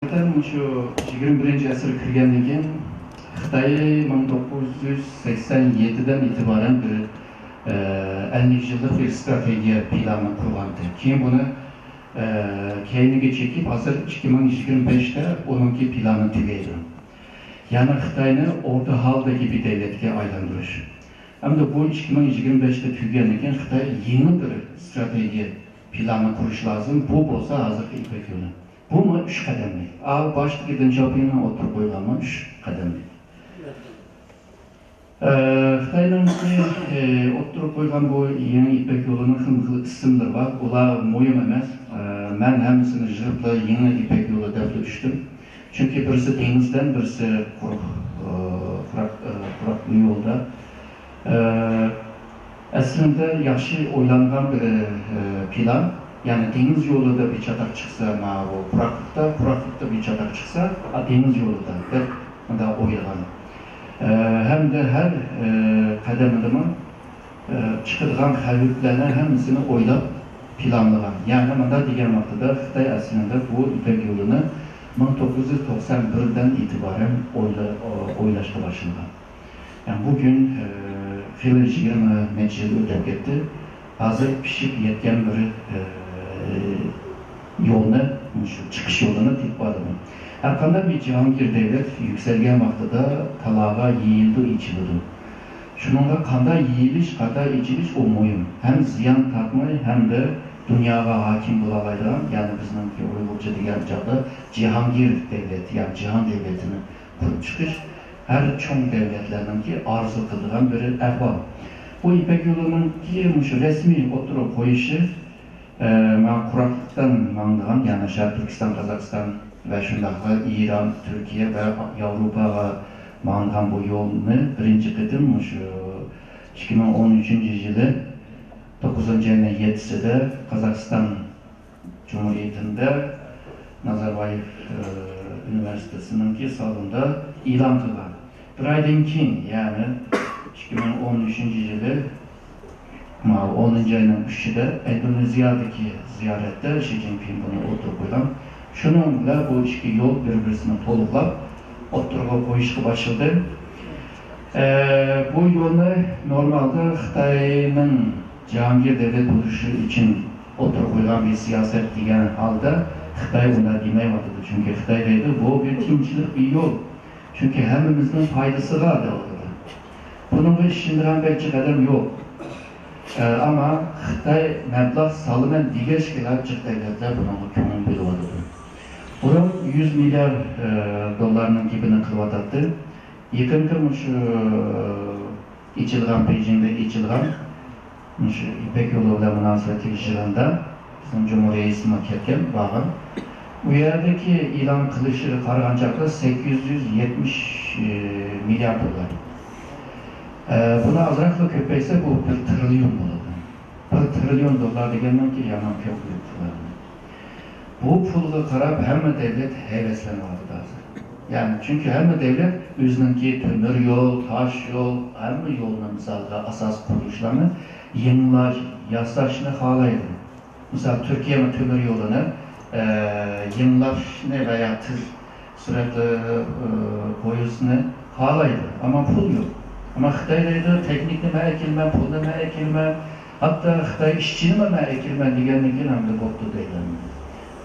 Şu 21. asır kirgandan keyin Xitoy 1987'den itibaren bir 50 yıllık bir strateji planı kurgandı. Keyin buni keyiniga chekib, hozir 2025'te onunki planı tugaydi. Yani Xitoyni o'rta haldagi bir devletga aylantirish. Hamda bu 2025'te tugagandan keyin Xitoy yeni bir strateji planı qurish lazım. Bu bo'lsa hozirgi İpek yo'li. Bu mu 3 kademlik? Baştaki Dınjapı'nın oturup koyulama 3 kademlik. Xitay'ın oturup koyulan bu yeni İpek yolunun hızlı isimleri var. Ola moyum emas. Ben hemsini jırıpla yeni İpek yolu devlet düştüm. Çünkü birisi denizden, birisi kurak yolda. Aslında yaxşı oylangan bir plan. Yani deniz yolu da bir çatak çıksa, kuraklıkta bir çatak çıksa, deniz yolu da oylagan. Hem de her kademede çıkırgan havüklerine hemsini oylap planlagan. Yani bunda diğer noktada Xitay aslında bu İpek yolunu 1991'den itibaren oylaştı başında. Yani bugün Xili 20 neçe yıl ötep gitti. Hazır pişip yetken bir yolunu, çıkış yolunu titpadı. Erkanda bir Cihangir devlet yükselgen vaktada talağa yiyildi, içildi. Şununla kanda yiyiliş, kanda içiliş o muhim. Hem ziyan tatmayı hem de dünyaya hakim bulalaydıran, yani bizimki Uygurca diyen çağda Cihangir devleti, yani Cihan devletini kurup çıkış, her çoğun devletlerinin ki arzu kıldıran bir ehval. Bu İpek yolunun ki resmi oturup koyuşu, kuraklıktan mağdığan, yani Şarkı Türkistan, Kazakistan ve şundakla İran, Türkiye ve Avrupa'ya mağdığan bu yolunu birinci kıtım 2013 yılı 9. ayının 7'sinde Kazakistan Cumhuriyeti'nde Nazarbayev Üniversitesi'nin salonunda ilan kılgan. Bir aydan keyin, yani 2013 yılı 10. ayının 3'ünde Endonezya'daki ziyarette Xi Jinping bunu oturup koygan. Şununla bu iki yol birbirine toluqlap oturuğa koyuşu başladı. Bu yolu normalde Xitay'ın Cihangir devlet kuruluşu için oturup koygan bir siyaset diyen halde Xitay buna demeymadı. Çünkü Xitay dedi bu bir tinçlik bir yol. Çünkü hemimizin faydası vardı orada. Bunun bir şimdiren belki kadem yok. Ama Xitay meblağ salınan diğer şekillercik devletler buna kömün bir oladı. Bunun 100 milyar dolarının gibini kılvatattı. Yakın kırmış içilgan, Beijing'de içilgan İpek yolu ile münasebeti icranda bizim Cumhuriyet'in ketken bağın. Bu yerdeki ilan kılışı kargancaklı 870 milyar dolar. Buna azrakla köpeyse bu 1 trilyon dolar. 1 trilyon dolar degenin ki yanan çok büyük pullar. Bu pulga karab hemme devlet heveslenmedi hazır. Yani çünkü hemme devlet özününki tömür yol, taş yol, hemme yoluna misalga asas kuruluşlarını yeniler, yasaşını halaydı. Misal Türkiye'nin tömür yolunu yeniler veya tır sürekli boyusunu halaydı ama pul yok. Ama Xitay'da teknikle me ekilme, pulda me ekilme, hatta Xitay işçini me ekilme degenlikin hem de koptu deyilme.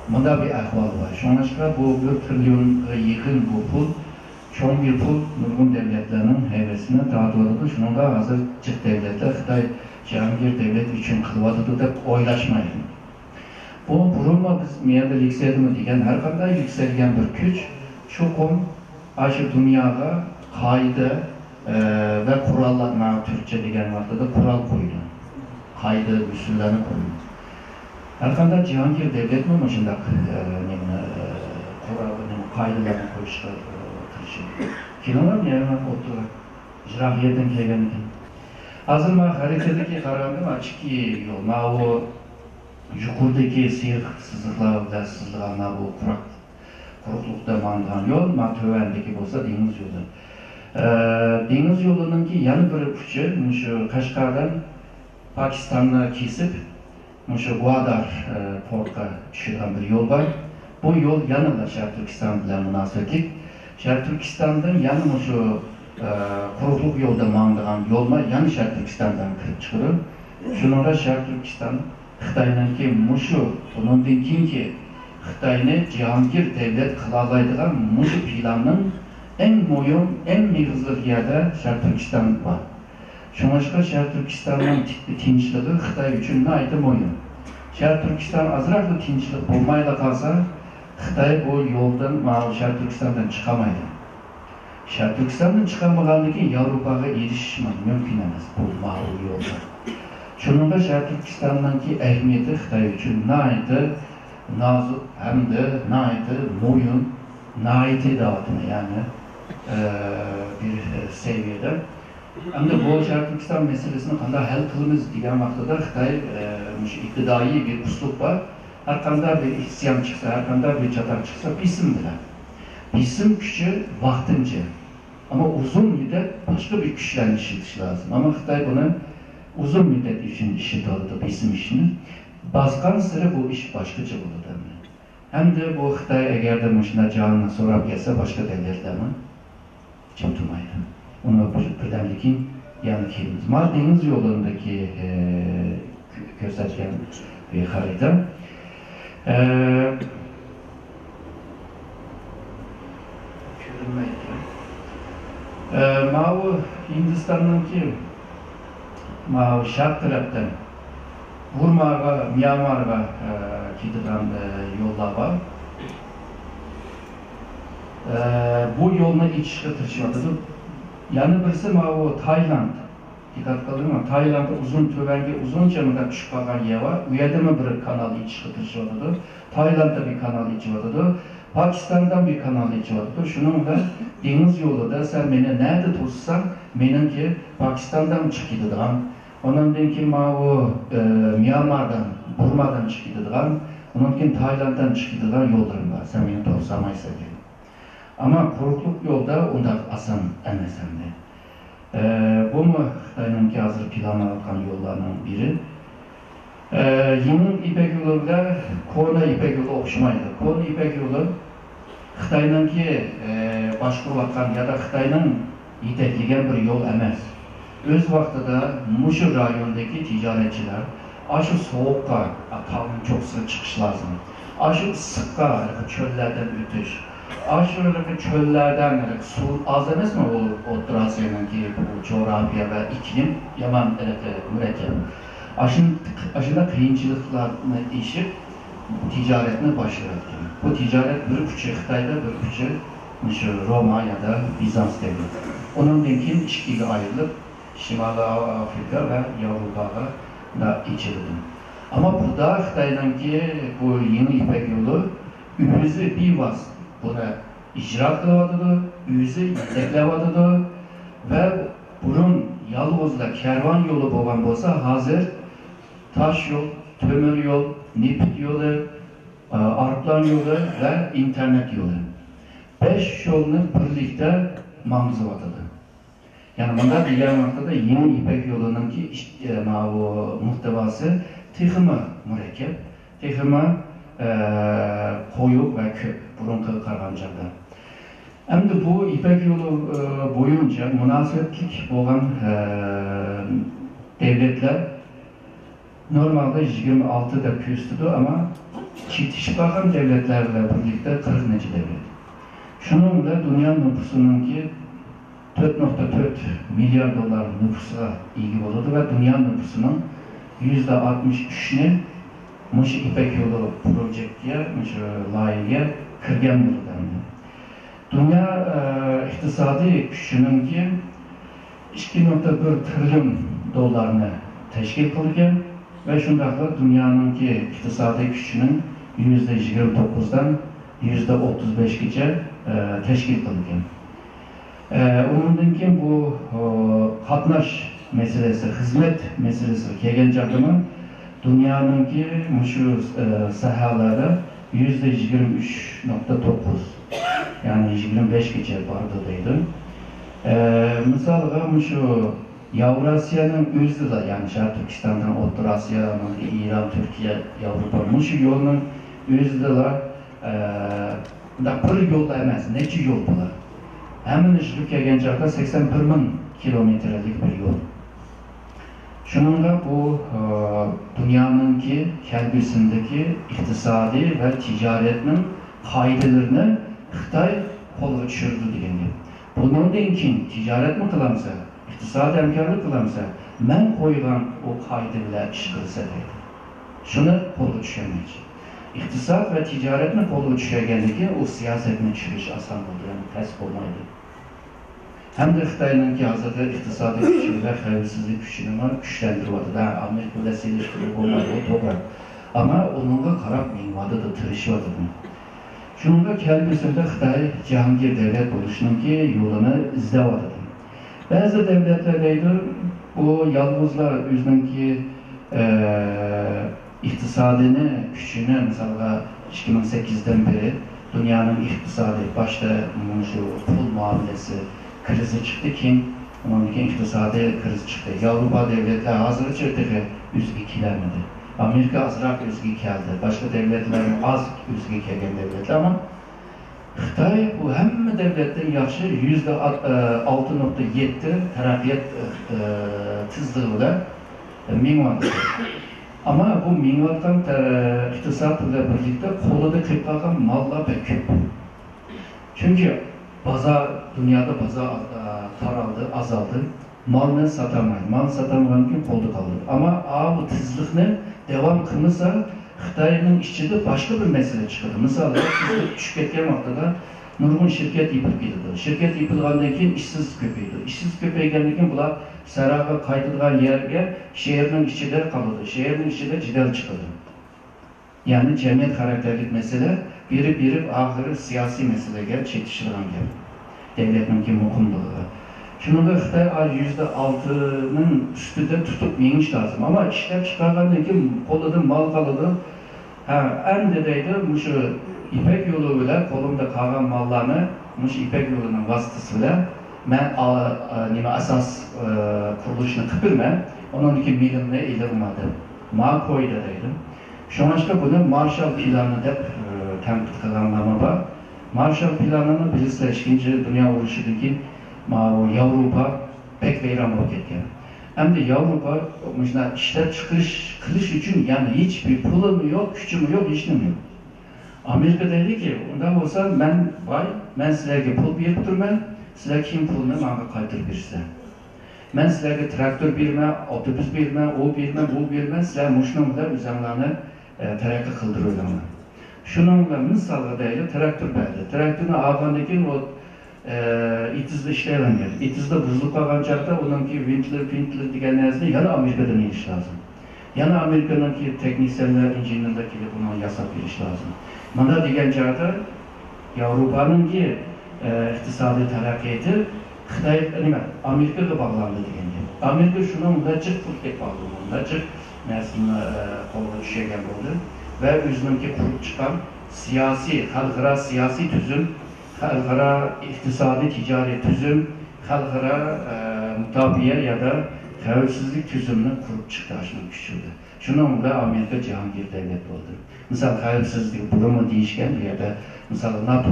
Bunda bir ahval var. Şunlaşka bu 1 trilyon yakın bu pul, çoğun bir pul nurgun devletlerinin hevesine dağıtıldı. Şununla hazır çık devletler Xitay Cihangir devlet için kılvadıdı da oylaşmayın. Bu burunma biz miyerde yükseldi mi degen her kadar yükselgen bir güç, çoğun aşı dünyada kaydı ve kurallar, Türkçe degen vardı da kural koydu. Kaydı, usullerini koydu. Arkanda Cihangir devlet mi başında kaydılarını koyuşlar tırışı. Kilolar mı yerine oturak? Jirahiyetten kelgen ekan. Hazır ma haritadagi qaragandim açık yol. O yuqoridagi siyq siziqlar bilan bu quruqlikda mang'an yo'l, tövendeki bo'lsa dengiz yo'li. Deniz yolununki yana bir uchi shu Qashqardan Pokistonni kesib, Gwadar portga tushadigan bir yo'l bor. bu yol yanıla Şarkı Türkistan bilen münasebetlik. Şarkı Türkistan'dan yanı şu kurukluk yolda mağdığan yolma yanı Şarkı Türkistan'dan kırıp çıkırır. Şununla Şarkı Türkistan Xitay'nın ki muşu, bunun dinkin ki Xitay'ını Cihangir devlet kılalaydıgan muşu planının en moyun, en negizlik yerde Şarkı Türkistan var. Şunaşka Şarkı Türkistan'ın tinçliği Xitay üçün naydı moyun. Şarkı Türkistan azraklı tinçlik bulmayla kalsa Xitay bu yoldan, Şarkı Türkistan'dan çıkamaydı. Şarkı Türkistan'dan çıkamaganligi Avrupa'ga erişiş mümkün emas bu mağul yolda. Şununla Şarkı Türkistan'daki ehemmiyeti Xitay üçün naydı nazuk hem de naydı moyun, naydı dağıtını yani bir seviyede. Hem de bu Şarkı Türkistan meselesini kanda hal kılımız diyen vaktada Xitay iktidai bir usluk var. Her kanda bir isyan çıksa, her kanda bir çatak çıksa bisimdiler. Bisim gücü vaktince. Ama uzun müddet başka bir güçle işitiş lazım. Ama Xitay bunu uzun müddet için işitiyordu bisim işini. Baskan sıra bu iş başkaca buldu demek. Hem de bu Xitay eğer de başına canına sorap gelse başka devletlerine kim tutmaydı. Onu önemlikin yani kimimiz. Deniz yolundaki göstergen bir harita. Mavu Hindistan'daki Mavu şark taraftan Burma'a, Myanmar'a gidilen yollar var. Bu yoluna iç taşıyordu. Yani birisi Mavu Tayland. Dikkat kalır mı? Tayland'da uzun tüvergi, uzun camında küçük kalan yer var. Üyede mi bir kanal iç taşıyordu? Tayland'da bir kanal içi vardı. Pakistan'dan bir kanal içi vardı. Şununla deniz yolu da sen beni nerede tutsan, benimki Pakistan'dan çıkıyordum. Onun ki Mavu Myanmar'dan, Burma'dan çıkıyordum. Onun ki Tayland'dan çıkıyordum yollarım var. Sen beni tutsamaysa diye. Ama kurukluk yolda onda asan emesemdi. Bu mu Xitay'ın ki hazır planlanan yollarının biri? Yeni İpek yoluyla Kona İpek yolu okşamaydı. Kona İpek yolu Xitay'ın ki başkurulatkan ya da Xitay'ın yetekligen bir yol emez. Öz vaxtıda Muşu rayonundaki ticaretçiler aşı soğukka tavın çok sık çıkış lazım. Aşı sıkka çöllerden ötüş. Aşırı çöllerden su az emez mi o Trasya'nın ki bu coğrafya ve iklim yaman mürekkep. Aşında kıyınçılıklarını işip ticaretine başlattı. Bu ticaret bir küçük Xitay'da bir küçük Roma ya da Bizans devleti. Onun denkin işkiyle ayrılıp Şimali Afrika ve Avrupa'ya da içirildi. Ama burada Xitay'dan ki bu yeni İpek yolu übüzü bir vas buna icra kılavadıdı, üyüzü yeteklavadıdı ve bunun Yalvoz'da kervan yolu boğan olsa hazır taş yol, tömür yol, nipit yolu, arplan yolu ve internet yolu. 5 yolunun birlikte mamzıvadıdı. Yani bunda diğer noktada yeni İpek yolunun ki muhtevası tıhımı mürekkep, tıhımı koyu ve köp, burun kargancada. Hem de bu İpek yolu boyunca münasebetlik olan devletler normalde 26'da küstüdü ama çitişip bakan devletlerle birlikte 40 neci devlet. Şununla dünya nüfusunun ki 4.4 milyar dolar nüfusa ilgi oldu ve dünya nüfusunun %63'ünü Muş İpek yolu projektiye, layiheye kirgen bulundu. Dünya iktisadi gücünün ki 2.1 trilyon dolarını teşkil kılgan ve şundakla dünyanın ki iktisadi gücünün %29'dan %35'gice teşkil kılgan. Onun ki bu katnaş meselesi, hizmet meselesi kelgen çağımı dünyanın ki şu sahalara %23.9 yani 25 geçe bardadaydı. Mesela şu Avrasya'nın özü de yani Şarkı Türkistan'dan Orta Asya'nın İran, Türkiye, Avrupa şu yolun özü de bir yol emas, neçe yol bular. Hemen işlik kelgen çağda 81.000 kilometrelik bir yol. Şununla bu dünyanınki kelbisindeki iktisadi ve ticaretinin kaydelerine Xitay kolu düşürdü degende. Bundan keyin ticaret mi kılamsa, iktisadi hemkarlık kılamsa, men koygan o kaydeler iş kılsa deydi. Şunu kolu düşürmeyecek. İktisat ve ticaretini kolu düşürgenligi o siyasetini düşürüş asan oldu, yani ters olmaydı. Hem de Xitay'ınki hazırda iktisadi gücü ve xavfsizlik gücünü güçlendirmedi. Amerika ile seliştirip olmadı o toprak. Ama onunla karab minvadı da tırışmadı. Şununla kelbisinde Xitay Cihangir devlet oluşununki yolunu izlevadı. Bazı devletlerdeydi bu yalnızlar yüzününki iktisadini, gücünü mesela 2008'den beri dünyanın iktisadi, başta şu pul muamelesi krizi çıktı ki, onun için iktisadi kriz çıktı. Avrupa devletler hazır çıktı ki üzgü kilemedi. Amerika azrak üzgü geldi. Başka devletler az üzgü kelgen devletler ama Xitay bu hem devletten yaxşı %6.7 terakkiyat tızlığıyla minvatı. Ama bu minvattan iktisat ile birlikte kolu da kırpakan malla pek köp. Çünkü dünyada pazar taraldı, azaldı. Malını satamayın. Mal satamayın ki koldu kalır. Ama bu tızlıkını devam kılırsa Xitay'ın içinde başka bir mesele çıkıyor. Mesela tızlık düşük etken vaktada nurgun şirket yıpılıp gidiyordu. Şirket yıpılgandan keyin işsiz köpeydi. İşsiz köpeygendan keyin bular saraga kaytılgan yerge şehirnin içinde kalırdı. Şehirnin içinde cidel çıkıyordu. Yani cemiyet karakterlik mesele biri ahırı siyasi meseleye çetiştiren gibi. Devletin ki mukumluğu. Şunu da Xitay %6'nın üstünde tutup yeniş lazım. Ama işler çıkargandan ki koladı, mal kalıdı. En dedeydi, şu İpek yolu bile kolumda kalan mallarını, İpek yolunun vasıtası bile ben asas kuruluşunu kıpırmam, onun için bilimle ilerlemedim. Ma koyda dedim. Şu an işte bunu Marshall planı da temkit kılanlama var. Marshall planını bilirsiniz, 2. Dünya Uğraşı'daki Avrupa pek veyran olup ketken. Hem de Avrupa işler çıkış kılış için yani hiçbir pulum yok, gücüm yok, işim yok. Amerika dedi ki, ondan olsa ben sizlerge pul berip turman, sizler kim pulunu bana kaytırıp berse. Ben sizlerge traktör berme, otobüs berme, o berme, bu berme, sizler muşnun bilen üzerlerini terakki kıldırıyorlar. Şununla misalga deyli traktör berdi. Traktörünü ağabeyindeki o itizde işleyen geldi. İtizde buzluk kalan çakta onunki Winkler diyen nezde yana Amerika'dan iniş lazım. Yana Amerika'nınki teknisyenler, injinerindeki buna yasak bir iş lazım. Bana diyen çakta Avrupa'nın ki iktisadi terakkiyeti Xitay, Amerika'da bağlandı diyen gibi. Amerika şununla çık Türkiye bağlandı. Çık nesline kolda düşegen oldu. Ve yüzününki kurup çıkan siyasi, halkara siyasi tüzüm, halkara iktisadi ticari tüzüm, halkara mutabiye ya da xavfsizlik tüzümünü kurup çıktı aşının küçüldü. Şununla Amerika Cihangir devlet oldu. Misal xavfsizlik burumu değişken ya da misal NATO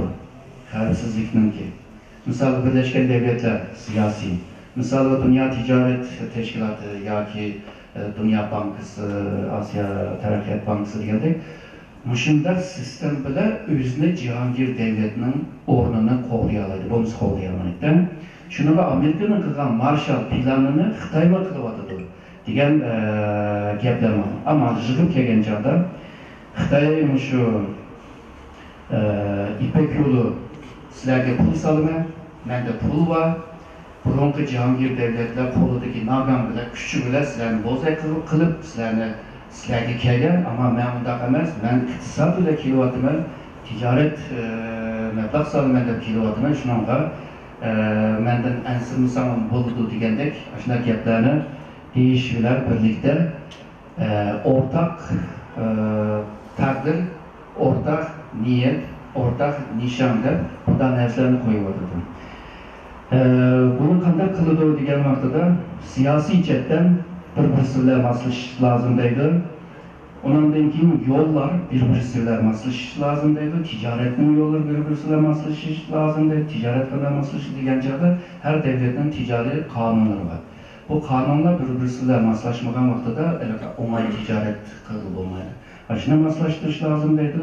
xavfsizlikninki, misal Birleşken Devletler siyasi, misal Dünya Ticaret Teşkilatı ya ki Dünya Bankası, Asya Terakkiyat Bankası degandek muşundaq sistem bile özüne Cihangir devletinin ornunu qoğlayalaydı, bonus qoğlayalaydı. Şunu Amerika'nın kılgan Marshall planını Xitayma kılıvadıdı degen gepler var. Ama jığıp kelgen çağda Xitay'ın şu İpek yolu sizlerge pul salıma, mende pul var. Burunki Cihangir devletler koludaki nagan bile, küçük bile sizlerini bozay kılıp sizlerge kelgen ama ben undaq emas, ben iktisat ile kilovatımı, ticaret meblağ salı mende kilovatımı, şununla menden ensirmisamın buludu degendek, aşına geplerini değişiler birlikte ortak takdir, ortak niyet, ortak nişanda bundan neslerini koyuyordu. Bunun kandak kılıdığı degen vaktada siyasi cetten bir-birisiyle maslış lazımdaydı. Ondan keyin yollar bir-birisiyle maslashish lazım deydi. Ticaretin yolları bir-birisiyle maslashish lazım deydi. Ticaret kadar maslashish degan joyda her devletin ticari kanunları var. Bu kanunlar bir-birisiyle maslashmagan vaqtida o'ng'ay ticaret qilib bo'lmaydi. Shuni maslashtirish lazım deydi.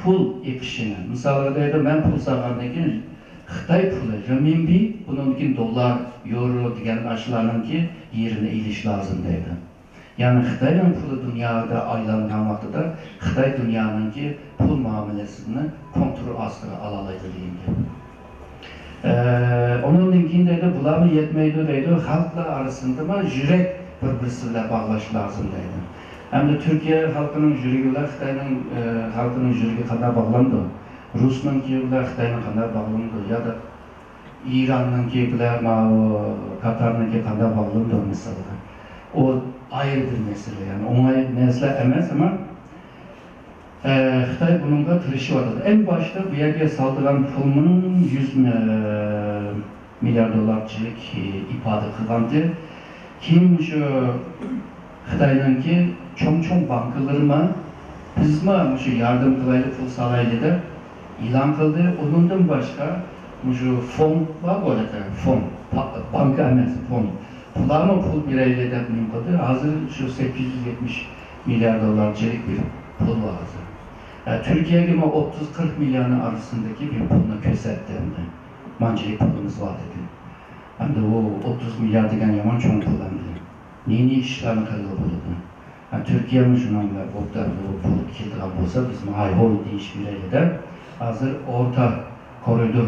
Pul ekishini. Misol deydi, men pul saqlagandan keyin Xitoy puli, renminbi, bundan keyin dollar, euro degan ashlarninki yerini elish lazım deydi. Yani Xitay'ın pulu dünyada aylangan vaqtida Xitay dünyanınki pul muamelesini kontrol ostiga alalaydi deyildi. Onun keyin deydi, bularni yetmeydi deydi, xalqlar arasında mı yürek bir-birisiyle bağlash lazım deydi. Hem de Türkiye halkının yürügiyle Xitay'ın halkının yürügi kadar bağlandı. Rus'nunki bilan Xitay'ın kadar bağlandı ya da İran'ınki bilan Katar'ınki kadar bağlandı mesela. O ayrı bir mesele yani o'ng'ay mesele emas ama Xitoy bununla tirishib en başta bu yerga saldigan pulning 100 milyar dollarchilik ifoda qilgandi. Keyin shu Xitoyninki cho'ng bankalarma bizma shu yardım qilaylik pul solaylik deb e'lon qildi. Undan boshqa shu fond bor bo'ladi, fond, banka emas, fond. Pullarma pul bireyli deb qildi. Hazır şu 870 milyar dolarchilik bir pul var hazır. Türkiye'ye 30-40 milyarın arasındaki bir pulunu ko'rsatdi endi. Mancilik pulumuz var dedi. Hem de o 30 milyar degan yomon cho'ng pul endi. Ne ishlarni qilib bo'ladi. Türkiye'nin shuningdek bu pul keltirgan bo'lsa, biz hayhol deyish beraylik deb hazır orta koridor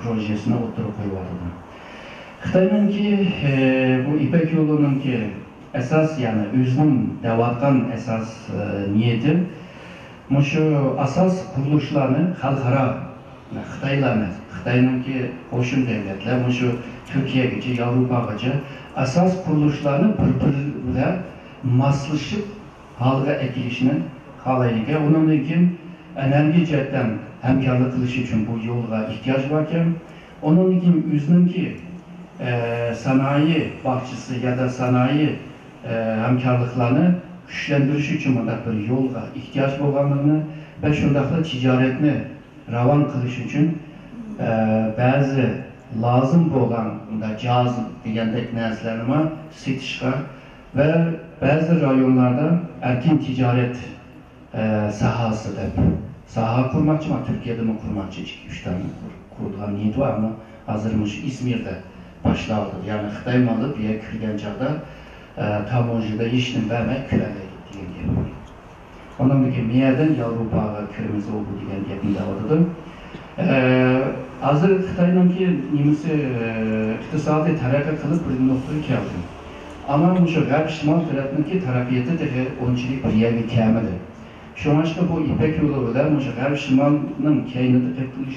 projesini o'tirib qo'yildi. Xitoyninki bu İpek yolununki esas yani özünün devatkan esas niyeti şu asas kuruluşlarını xalqaro Xitoylar emas, Xitoyninki qo'shni devletler, şu Türkiye'gacha, Avrupagacha asas kuruluşlarını bir-biriga maslashib halga ekilishini xohlaylik. Undan keyin energiya jihatdan hamkorlik qilish uchun bu yo'lga ehtiyoj bor ekan. Undan keyin o'zininki sanayi bahçesi ya da sanayi hamkarlıklarını güçlendiriş için bir yolga ihtiyaç bo'lganligini ve şundaqla ticaretini ravan qilish için bazı lazım bo'lgan caz degandek narsalarni setishga ve bazı rayonlarda erkin ticaret sahası deb saha kurmakçı mı Türkiye'de mi kurmakçı 2-3 tane kurulgan niyet var ama hazırmış İzmir'de başladı. Yani Xitay malı bir yer kirgen çağda tamonjida işini vermek küreleydi diyen gibi. Ondan bir miyerden Avrupa'ya küremiz oldu diyen gibi davadadı. Hazır Xitay'ınki nimisi iktisadi terakki kılıp bir noktayı keldi. Ama şu Garb Şimal tarafındaki tarakkiyeti de onçilik bir yeri kemedi. Şu başka bu İpek yolu ile Garb Şimal'ın keyneti kırpılış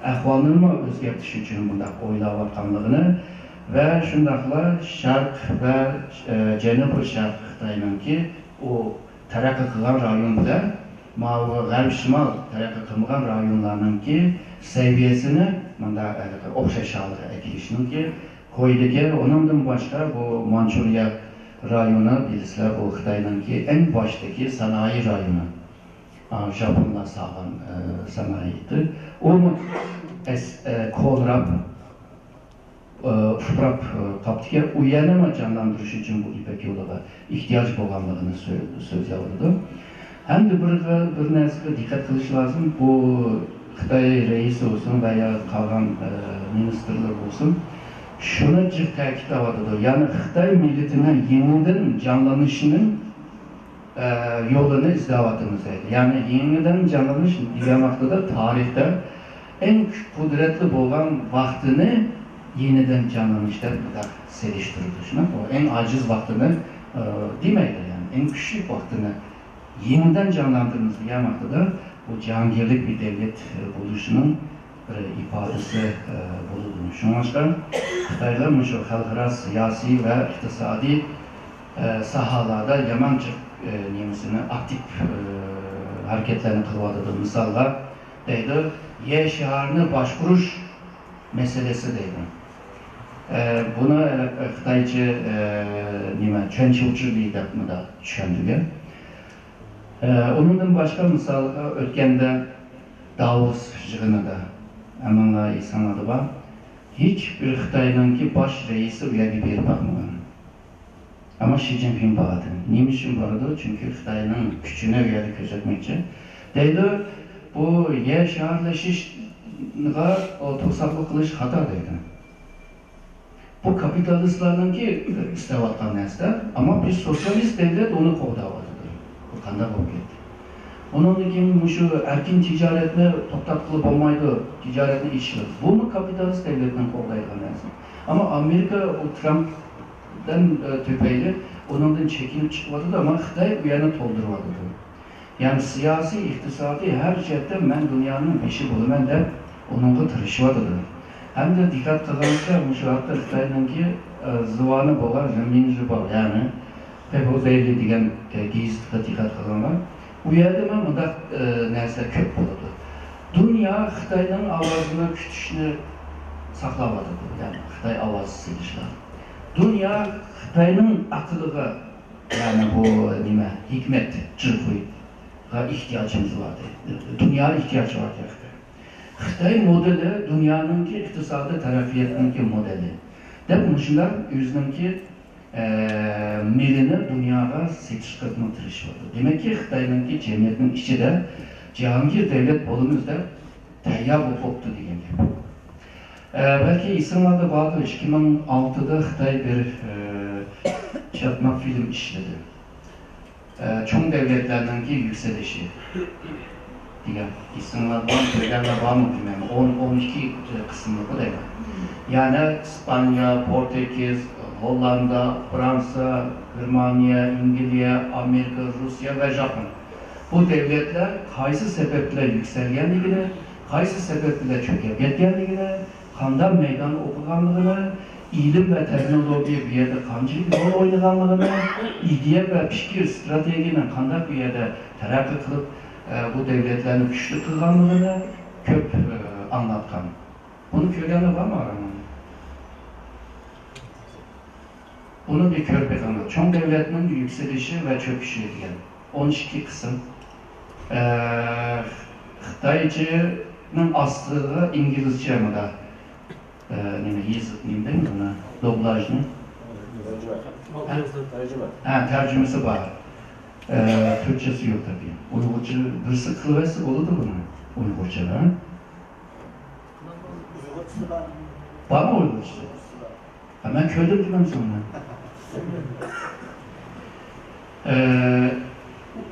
ahvalını mı özgertiş için bunda oylayotganligini ve şundaqla Şark ve Janubi Şark Xitoyninki o terakki qilgan rayon bilan G'arb Shimol terakki qilmagan rayonlarninki saviyasini bunda o'xshash holda ekilishninki qo'ydiga. Ondan boshqa bu Manchuriya rayoni bilsizlar, bu Xitoyninki en baştaki sanayi rayoni. Japonlar sağlam sanayiydi. Onu kolrab, uprab kaptıya uyanama canlandırış için bu İpek yoluga ihtiyaç bo'lganligini so'zlaydi. Hem de bir narsaga dikkat qilish lazım. Bu Xitoy reisi olsun veya qolgan ministerlar olsun. Şunu jiq ta'kidlaydi. Yani Xitoy milletinin yeniden canlanışının yolunu izleyatımız deydi. Yani yeniden canlanış degan vaqtida tarixda en kudretli bo'lgan vaqtini yeniden canlanışlar kadar seliştirildi. O en aciz vaktini demeydi yani. En küçük vaktini yeniden canlandırdığımız bir vaqtida bu cihangirlik bir devlet buluşunun ifadesi bulundu. Şuna başka Xitoylar şu xalqaro siyasi ve iktisadi sahalarda yamanca nemisini aktif hareketlerini kılvadığı misallar deydi. Ye şeharini başkuruş meselesi deydi. Bunu Xitoycha nima tushunchuvchilik deb tushundigan. Onundan başka misalga ötgende Davos yığınında Amanla İhsan adı var. Hiçbir Xitay'daki baş reisi uyarı bir bakmadan. Ama Xi Jinping bağladı. Niçin bağladı? Çünkü Xitay'ın gücüne uyarı gözetmekçi. Deydi, bu yer şehirleşişine toksaklık kılış hata deydi. Bu kapitalistlarınki istevatkan nesler ama bir sosyalist devlet onu kovdavadıdır. Bu kanda kovgetti. Onun için şu erkin ticaretine toptak kılıp olmaydı, ticaretine işledi. Bu mu kapitalist devletten kovdayıkan nesler? Ama Amerika o Trump'dan tüpeyle onundan çekinip çıkmadı ama Xitay bu yana toldurmadı. Yani siyasi, iktisadi her şeyden ben dünyanın peşi bulu, ben de onunla tırışmadı. Hem de dikkat kazanırsa şu hatta Xitay'daki zıvanı boğar, zeminci boğar. Yani pek o devli diyen giyistikte dikkat kazanlar. Bu yerde ben bunda neyse kök buludu. Dünya Xitay'ın avazını, kütüşünü saklamadı. Yani Xitay avazı silişler. Dünya Xitay'ın akıllığı, yani bu nime, hikmet, cırgıya ihtiyacımız vardı. Dünya ihtiyacı vardı. Xitay modeli dünyanın ki iktisadi tarafiyetinki modeli. Demişler yüzünki milini dünyada seçiştirme tırışmadı. Demek ki Xitay'ın ki cemiyetin içi de Cihangir devlet bolumuzda teyyab koptu diyen gibi. Belki isimlerde vardı 2006'da Xitay bir çatma film işledi. Çoğun devletlerden ki yükselişi. Diye isimler var, söylemler var mı bilmem. 12 kısımlı bu değil. Yani İspanya, Portekiz, Hollanda, Fransa, Almanya, İngiltere, Amerika, Rusya ve Japon. Bu devletler kaysı sebeple yükselgenliğine, kaysı sebeple çökergenliğine, kandan meydanı okuganlığına, ilim ve teknoloji bir yerde kancılık rol oynaganlığına, ideya ve fikir stratejiyle kandak bir yerde terakki kılıp bu devletlerin güçlü kılganlığını köp anlatkan. Bunu köylerde var mı aramında? Bunu bir körpek anlat. Çoğun devletinin yükselişi ve çöküşü diyen. 12 kısım. Xitaycının aslı İngilizce mi da? Yazık değil mi buna? Doblajını? Tercümesi var. Türkçesi yok tabii. Uygurca bir sıkılıvesi oldu buna. Uygurca'da. Var mı Uygurca? Ben köyde bilmem sonra.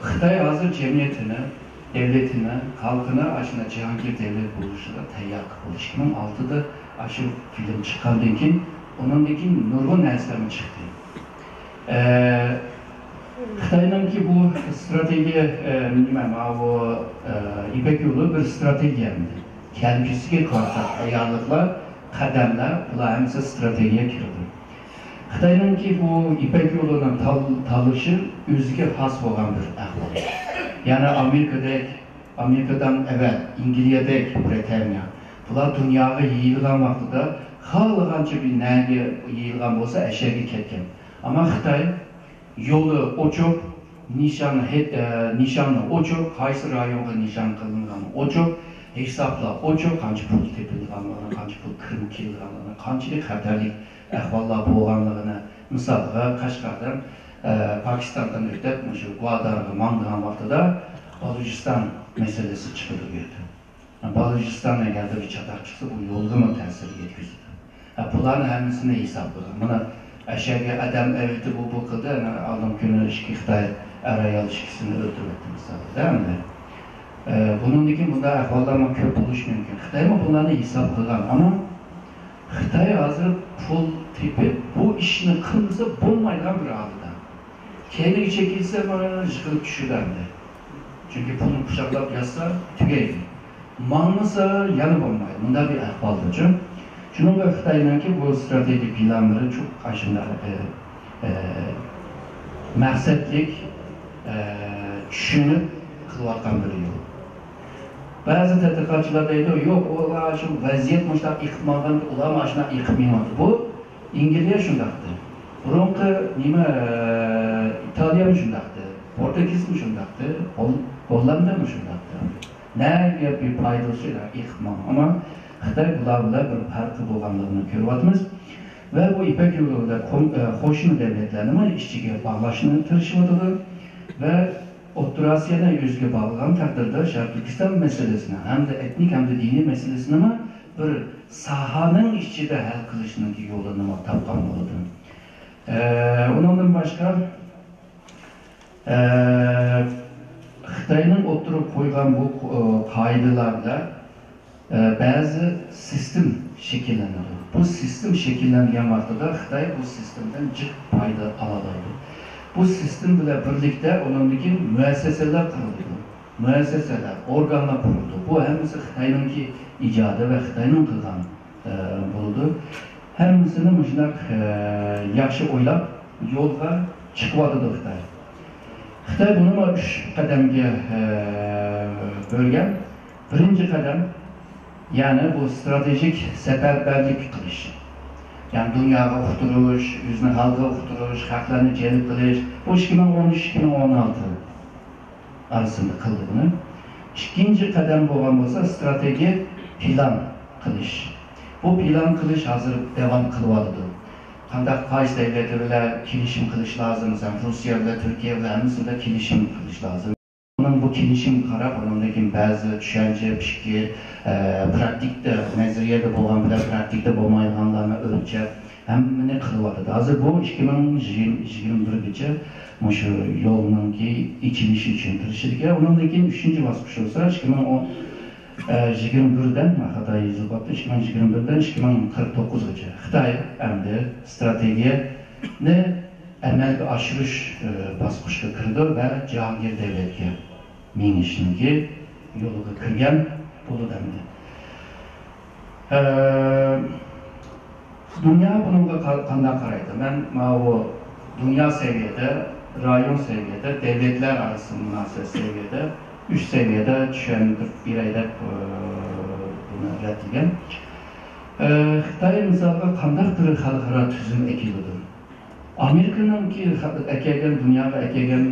Xitay hazır cemiyetine, devletine, halkına aşına Cihangir devlet buluşuna teyyak oluşkunun altıda aşı film çıkan dekin, onun dekin nurgun neslemin çıktı. Xitay'ın ki bu strateji, bilmem, bu İpek yolu bir strateji yani. Kendisi karşı ayarlıklar, kademler, bunlar hepsi stratejiye girdi. Xitay'ın ki bu İpek yolunun talışı, özüge has olan bir ahval. Yani Amerika'dan evvel, İngiltere'dek Britanya, bunlar dünyaya yayılgan vaxtıda, xalığanca bir neye yayılgan olsa eşeğe ketken. Ama Xitay, yolu o çok, nişanı o çok, qaysı rayonga nişan kılınganı o çok, hesapla o çok, kançı pul tepilganlığını, kançı pul kırım kelganlığını, kançılık xatarlik ahvallar boğanlığını, misalga Kaşgar'dan, Pakistan'dan ötep, Guadar'a mangıgan vaxtıda Balujistan meselesi çıkıdı gördü. Balujistan'a geldi bir çatak çıksa bu yolga mı tesiri yetkizdi? Bunların hemmisini hesapladı. Buna aşağıya adam evde bu kıldı, aldım günü ilişki Xitay araya ilişkisini öldürmekti mesela, değil mi? Bunun için bunda ahvallarla köp buluş mümkün. Xitay mı bunları hesap kılgan ama Xitay hazır pul tipi bu işini kılmasa bulmaydan bir alıdan. Kendi çekilse bana yıkılıp düşürlerdi. Çünkü pulunu kuşaklap yazsa tügeydi. Manlısa yanı olmaydı. Bunda bir ahvaldır. Şunun ve Xitay'ın ki bu strateji planları çok karşımda məqsədlik düşünüp kılvatkan bir yol. Bazı tədqiqatçılar deydi, yok o şu vaziyet müştak yıkılmadan ulan aşına yıkılmadı. Bu İngiltere şundaktı. Burunki nime İtalya şundaktı. Portekiz mi şundaktı, Hollanda mı şundaktı? Nereye bir paydosuyla yıkmam ama Xitay bularla bir farkı boğanlığını görüyoruz. Ve bu İpek yolunda Xoşnu devletlerinin işçiye bağlaşını tırışıvadılar ve Orta Asya'da yüzge bağlanan takdirde Şarkı Türkistan meselesine hem de etnik hem de dini meselesine ama bir sahanın işçide hal kılışının yolunu tapkan oldu. Ondan başka Xitayning oturup koygan bu kaidelerle bazı sistem şekillenir. Bu sistem şekillengen vaxtıda Xitay bu sistemden cık payda alalaydı. Bu sistem ile birlikte onundaki müesseseler kuruldu. Müesseseler, organlar kuruldu. Bu hemisi Xitay'nınki icadı ve Xitay'nın kılgan buldu. Hemisini müşnak yaxşı oylap yolga çıkıvadıdı Xitay. Xitay bunu 3 kademge bölgen. Birinci kadem yani bu stratejik seferberlik kılış. Yani dünyaya uqturuş, yüzünü halka uqturuş, haklarını celip kılış. Bu 2013-2016 arasında kıldı bunu. İkinci kadem boğan olsa strateji plan kılış. Bu plan kılış hazır devam kılvalıdır. Kandak Faiz devletlerle kilişim kılış lazım. Rusya ile Türkiye ile hemisiyle kilişim kılış lazım. Onun bu kilişim karab, onundaki bazı düşünce, fikir, pratikte, nezariyede boğan bile pratikte boğmayılanlarını ölçep, hem ne kılvadı. Hazır bu 2021'de şu yolunun ki içilişi için tırışırken, onundaki 3. basmış olsa 2021'den, hatta yüzü baktı, 2021'den 2049'a Xitay emdi stratejiye ne emelge aşırış basmışka kırdı ve Cihangir devletke minişinki yolu kırgen bulu demdi. Dünya bununla kanda karaydı. Ben o dünya seviyede, rayon seviyede, devletler arası münasebet seviyede, 3 seviyede düşen bir ayda bunu reddegen. Xitay misalga kandaktır halkara tüzüm ekilidir. Amerika'nın ki ekegen, dünyada ekegen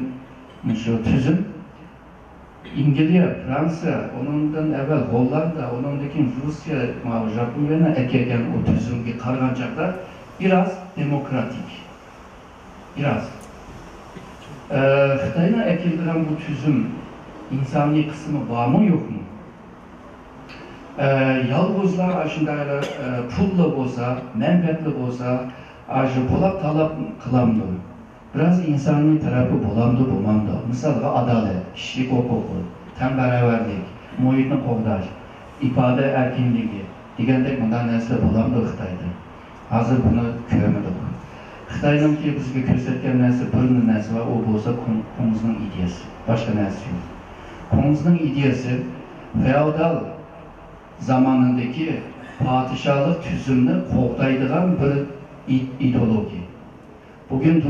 şu tüzüm, İngiltere, Fransa, onundan evvel Hollanda, onundaki Rusya, Japonya'na ekegen o tüzümki kargancaklar biraz demokratik. Biraz. Xitay'na ekildiren bu tüzüm insani kısmı var mı yok mu? Yalgızlar aşındayla pullu olsa, menfetli olsa, aşı polap talap kılamdı. Biraz insani tarafı bulamdı, bulmamdı. Mesela adalet, kişilik hukuku, temberverlik, muhitni qoğdaş, ifade erkinliği, digandek bundan nesle bulamdı Xitay'da. Hazır bunu görmedik. Xitay'nın ki bizge körsətken nesle, birinin nesle var, o olsa Konguz'un ideyası. Başka nesle yok. Konguz'un ideyası, feodal zamanındaki padişahlık tüzümünü qoğdaydıgan bir ideoloji. Bugün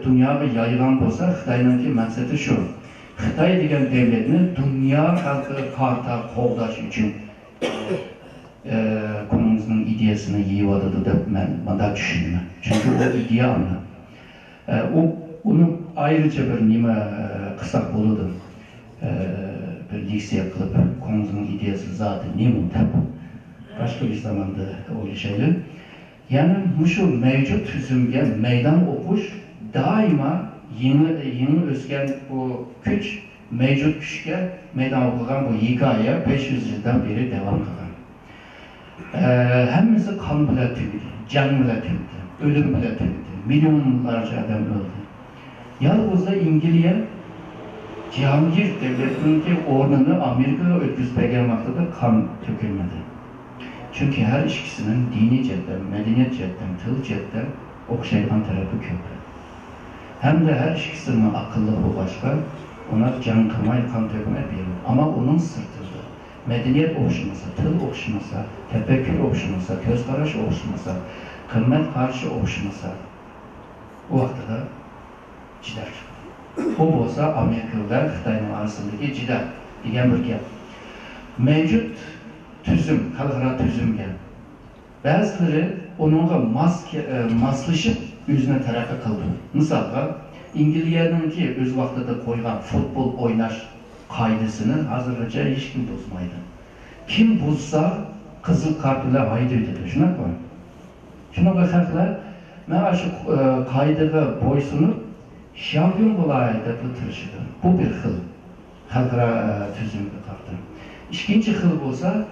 dünyaya yayılan olsa Xitay'nınki məqsədi şu. Xitay degen devletini dünya halkı karta qoğdaş için Konguz'un ideyasını yiyivadıdı da ben düşünüyorum. Çünkü o ideya anı. Onu ayrıca bir nime kısak buludu. Bir liksiya kılıp Konguz'un ideyası zaten ne muntap. Başka bir zamanda öyle şeyler. Yani şu mevcut tüzümge meydan okuş daima yeni özgen bu güç mevcut güçke meydan okugan bu hikaye 500 yıldan beri devam kılan. Hemisi kan bile tüydü, can bile tüydü, ölüm bile tüydü, milyonlarca adam öldü. Yalnız da İngiltere Cihangir devletinin ordunu Amerika'ya ötküzpegen vaxtıda kan tökülmedi. Çünkü her ikisinin dini cidden, medeniyet cidden, tıl cidden okşayılan tarafı köprü. Hem de her ikisinin akıllı bu başka, ona can kırmay, kan tökme bir. Ama onun sırtında medeniyet okşamasa, tıl okşamasa, tefekkür okşamasa, göz karaş okşamasa, kıymet karşı okşamasa, o vaxtıda cidder. O olsa Amerikalılar Xitay'ın arasındaki cidder diyen bir gap. Mevcut tüzüm, halkara tüzümge. Bazıları onunla maslaşıp yüzüne tarafı kıldı. Mesela İngiltere'ninki öz vaxtida koygan futbol oynaş kaydısını hazırlıca hiç kim bozmaydı. Kim bozsa kızıl kart ile haydi ödedi. Şuna koy. Şuna bakaklar, ben şu kaydığı boysunu şampiyon bulaydı bu tırışıdı. Bu bir xil. Halkara tüzümlü kartı. İkinci xil olsa,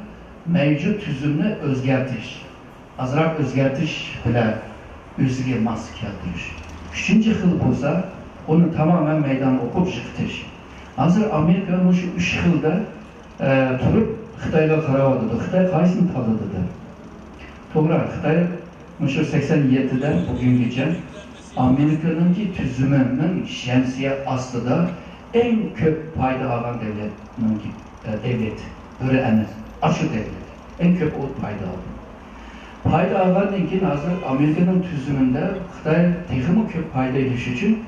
mevcut tüzümünü özgertiş. Azrak özgertiş bile özüge mas keltiriş. Üçüncü xil olsa, onu tamamen meydan okup yıktiş. Hazır Amerika'nın şu üç xilde turup Xitayga qaravadıdı. Xitay qaysini tanıdıdı? To'g'ri, Xitay şu 87'den bugünküce Amerika'nınki tüzümünün şemsiye aslında en köp payda alan devlet. Böyle emas. Aşı devlet. En köp o payda aldı. Payda alandan keyin hazır Amerika'nın tüzümünde Xitay texmi köp payda ediş için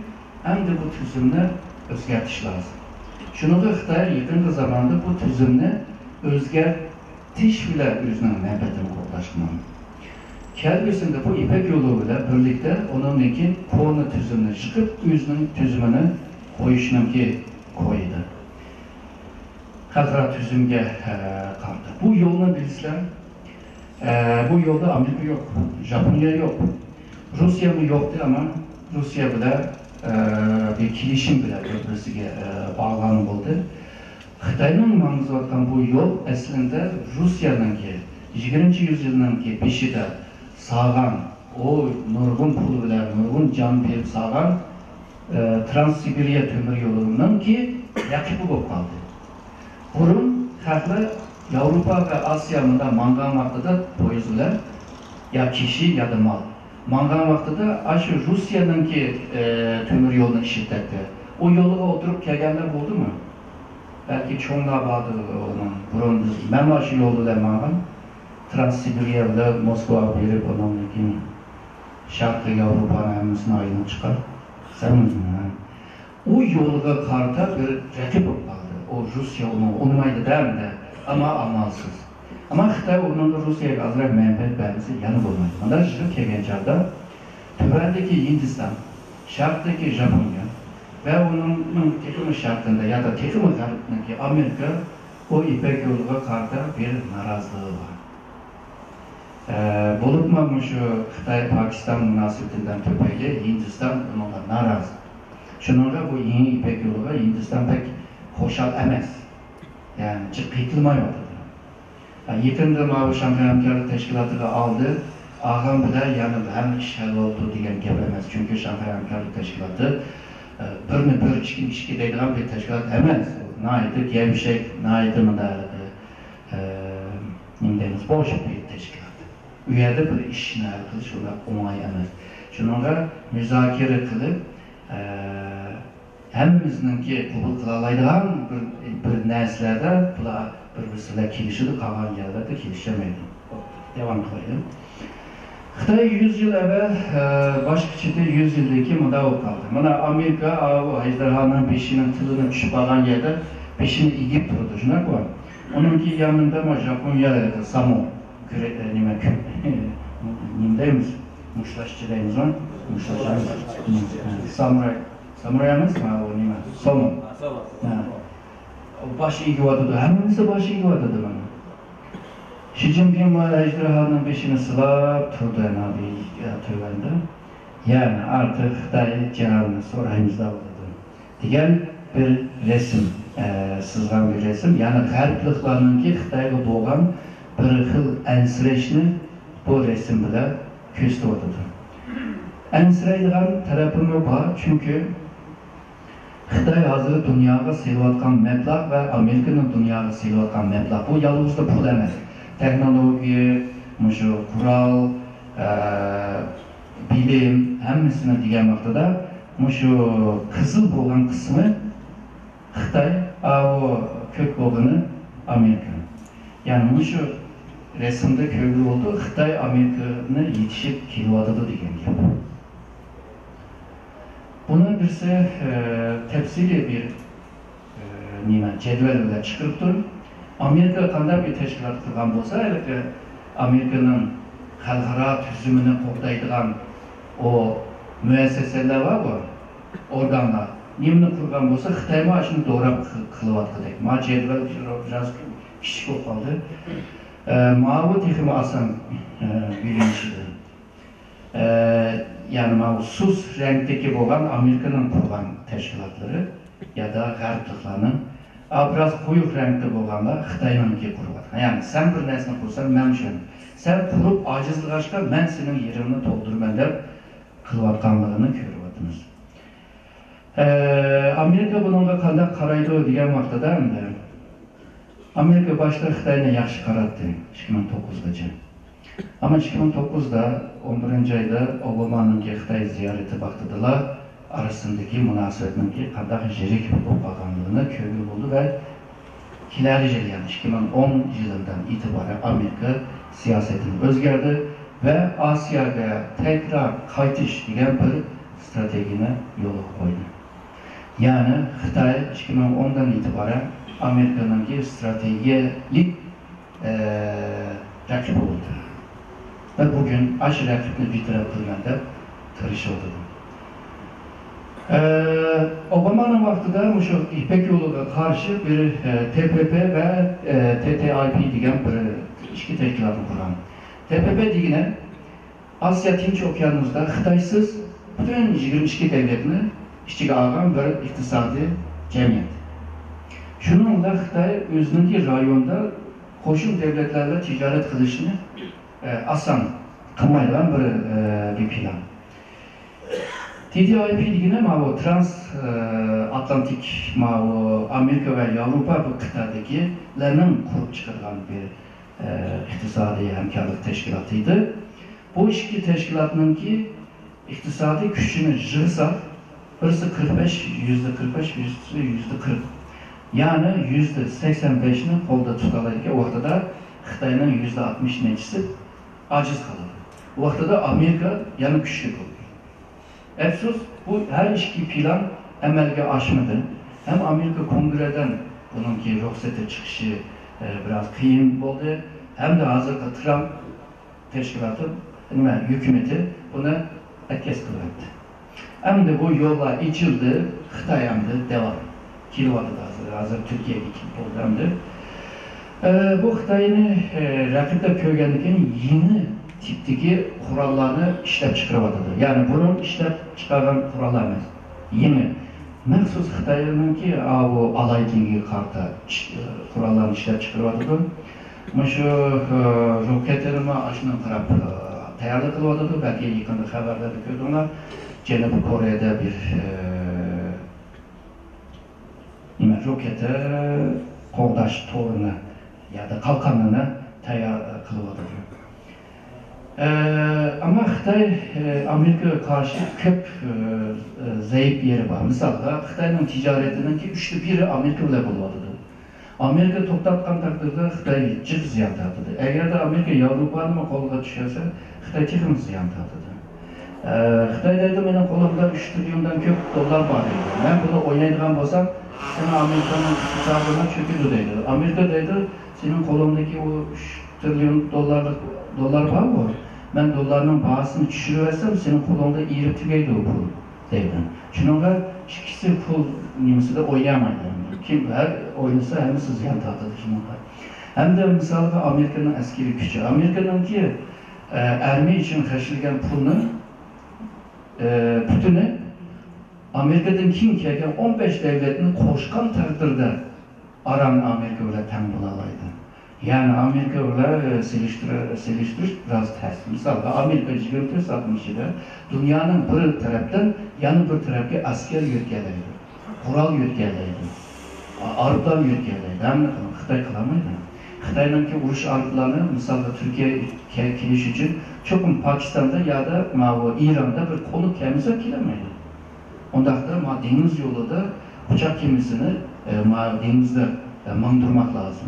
hem de bu tüzümünü özgertiş lazım. Şunu da Xitay yakın zamanda bu tüzümünü özgertiş bile özünün menfaatini koklaşmalı. Kelbisinde bu İpek yolu ile birlikte onun için konu tüzümünü çıkıp özünün tüzümünü koyuşununki koydu. Halkara tüzümge kaldı. Bu yolunu bilsem, bu yolda Amerika yok, Japonya yok. Rusya mı yoktu ama Rusya bile bir kilişim bile birbirine bağlanıp oldu. Xitayning manzur etgan bu yol aslında Rusya'nınki 20. yüzyılınki beşide sağan o nurgun pul bilen, nurgun can verip sağan Transsibirya tömür yolunun ki rakibi bulup kaldı. Burun halklar Avrupa ve Asya'nda mangan vaxtıda poyuzlar ya kişi ya da mal. Mangan vaxtıda aşı Rusya'nınki tömür yolunu işittirdi. O yoluna oturup kelgenler buldu mu? Belki çoğunluğa bağlı onun burun düzgün. Ben başı yolu demangan Transsibirya ile Moskova verip onun için Şarkı Avrupa'nın hemmisine ayrılıp çıkar. Sen mi? O yolga karta bir rakip olmalı. O Rusya onu olmaydı der mi de ama amalsız. Ama Xitay onun da Rusya'ya azrak menfaat belgesi yanı olmaydı. Ondan çıkıp kelgen çağda Tübendeki Hindistan, Şark'taki Japonya ve onun tekimi şartında ya da tekimi garipteki Amerika o İpek yoluga karta bir narazılığı var. Bulutma şu Xitay-Pakistan münasebetinden tüpeyli Hindistan onunla naraz. Şununla bu yeni İpek yoluga Hindistan pek hoşal emez. Yani kıytılmaymadı. Yani yakında Mavi Şanghay Hamkarlık Teşkilatı'na aldı. Ağam bile yanıldı. Hem işgal oldu diyen geblemez. Çünkü Şanghay Hamkarlık Teşkilatı birini bir içki deydiğen bir teşkilat emez. Naydı gevşek, naydı mı da nimdeniz boş bir teşkilat. Üyede bir işini kılış ona onay emez. Şununla müzakere kılıp hemimizinki kubul kılalaydıgan bir neslerde birbirisiyle kilişidi, kalan yerlerde kilişemeydi. Devam kılayım. Xitay 100 yıl evvel başkıçıda 100 yıldaki mıdav kaldı. Bana Amerika ejderhanın peşinin tılını düşüp alan yerde peşini iyip durdu. Şuna koy. Onunki yanında ama Japonya'da Samo nimdeyimiz? Muşlaşçıdayımız var. Muşlaşçıdayımız. Samurayımız mı o nime? Samo. Başı iyi vadıdı. Hemimizi başı iyi vadıdı bana. Xi Jinping ejderhanın peşini sılap turdu tövende. Yani artık Xitay cenabını sorayımızda oldu. Diyen bir resim, sızgan bir resim. Yani garipliklarının ki Xitayga doğan bir xil ensireşini bu resim bile köstü oldu. Ensireydiğen tarafımı var çünkü Xitay hazır dünyaya seylatkan meblağ ve Amerika'nın dünyaya seylatkan meblağ. Bu yalnızda pul emez. Teknoloji, kural, bilim, hemmisini diyen vaxtıda kızıl boğan kısmı Xitay, o kök boğanı Amerika. Yani şu resimde köylü oldu, Xitay Amerika'nı yetişip kilvadıdı diyen gibi. Bunun birisi tepsili bir cedvel ile çıkıp durun. Amerika qanday bir teşkilat qilgan bo'lsa, Amerika'nın xalqaro tüzümünü qo'llaydigan o müesseseler var bu. organlar nimni qurgan bo'lsa, Xitoy ma shuni to'g'rab qilyapti. Ma jadval biraz kichik bo'lib qoldi. Ma'vu texmi asan bilinchidir. Yani ma sus rengdeki bo'lgan Amerikaning qurgan tashkilotlari ya da g'arbliklarning biraz quyuq rangda bo'lganlar Xitoyniki quryapti. Yani sen bir narsani qursan, men shuni. Sen qurib ojizlig'ashqa men sening yeringni to'ldirman deb qilayotganligini ko'ryapmiz. Amerika bununla qanday qaraydi degan vaqtida Amerika boshida Xitoyni yaxshi qaratdi 2009gacha. Ama 2009'da 11. ayda Obama'nın Xitoy ziyareti vaqtida arasındaki münasebetinin qanday jirik bo'lib qolganligini ko'rib bo'ldi va kelajak yani 2010 yılından itibaren Amerika siyasetini o'zgardi ve Asiyaga tekrar qaytish degan bir stratejini yo'l qo'ydi. Yani Xitoy 2010'dan itibaren Amerika'nın stratejik rakip oldu. Ve bugün aşı rakibini bitirebilmende tırışıldı. Obama'nın vaxtida şu İpek yoluga karşı bir TPP ve TTIP degan bir iki teşkilatını kuran. TPP degani Asya Tinch okyanusida Xitoysiz bütün 22 devletini ichiga olgan bir iqtisodiy jamiyat. Shuningda Xitoy o'zining rayonda qo'shni devletlarla ticaret qilishni asan qilmaydigan bir plan. TTIP degani mana transatlantik Amerika ve Avrupa bu kıtadagilarning qurib chiqargan bir iqtisodiy hamkorlik tashkilotiydi. Bu ikki tashkilotninki iqtisodiy kuchini yig'sak, birisi 45, %45, birisi %40. Yani %85'ni qo'lda tutadigan vaqtida Xitoyning %60'si aciz qoladi. Bu vaqtida Amerika yana kuchli bo'ldi. Efsus bu her iki plan amalga oshmadi. Hem Amerika Kongreden bununki ruxsati chiqishi biraz qiyin bo'ldi. Hem de hozirgi Trump teşkilatı, hükümeti buna etkes kıldı. Hem de bu yolla içildi, Xitoy ham devam. Kilovatı da hazır Türkiye'ye oldu hem de. Bu Xitoyni raqibda ko'rgandan yeni tipdagi qurollarni ishlab chiqaryapti. Yani bunun ishlab chiqargan qurollar emas. Yeni maxsus Xitoyninki bu alaydagi qarta qurollarni ishlab chiqaryapti. Mana shu roketlarni ashuna qarab tayyorlik qilyapti. Balki yaqinda xabarlarda ko'rdinglar. Janubiy Koreyada bir roketi qo'g'dash to'rini ya da kalkanını tayyor qilyapti. Ama Xitoy Amerika karşı ko'p zayıf yeri var. Mesela Xitoyning ticaretininki 1/3 Amerika bilan bo'lyapti. Amerika to'xtatgan taqdirda Xitoy jiq ziyon tortadi. Agarda Amerika Yevropani qo'lga tushirsa, Xitoy texnik ziyon tortadi. Xitoy deydi, mening qo'limda 3 trilliondan ko'p dollar bor deydi. Men buni o'ynaydigan bo'lsam, sen Amerikaning iqtisodini cho'kadi deydi. Amerika deydi, senin qo'lingdagi o 3 trilyon dollar var mı? Ben dolarının bahasını düşürüversem senin qo'lingda erib tugaydi o pul deydi. Shunga ikkisi pul nimasi de o'ynamaydi. Kim her oynasa hemisi ziyon tortadi shunga. Hem de misalga Amerika'nın askeri gücü. Amerika'nınki armiya için xarjlangan pulni bütünü Amerika'dan kim kelgan 15 devletini qo'shgan taqdirda aran Amerika bilan teng bo'lalaydi. Yani Amerika bilan seliştirish biraz ters. Mesela Amerika 1960'da dünyanın bir taraftan yana bir tarafga asker yetkalaydi. Qurol yetkalaydi. Arablar yetkalaydi. Hem Xitoy qilamaydi. Xitoyninki urush arablarni mesela Türkiye'ye kelish uchun cho'qim Pokistonda ya da İran'da bir konuk kemisi kelamaydi. Ondaqda dengiz yolida uçak kemisini denizde mandırmak lazım.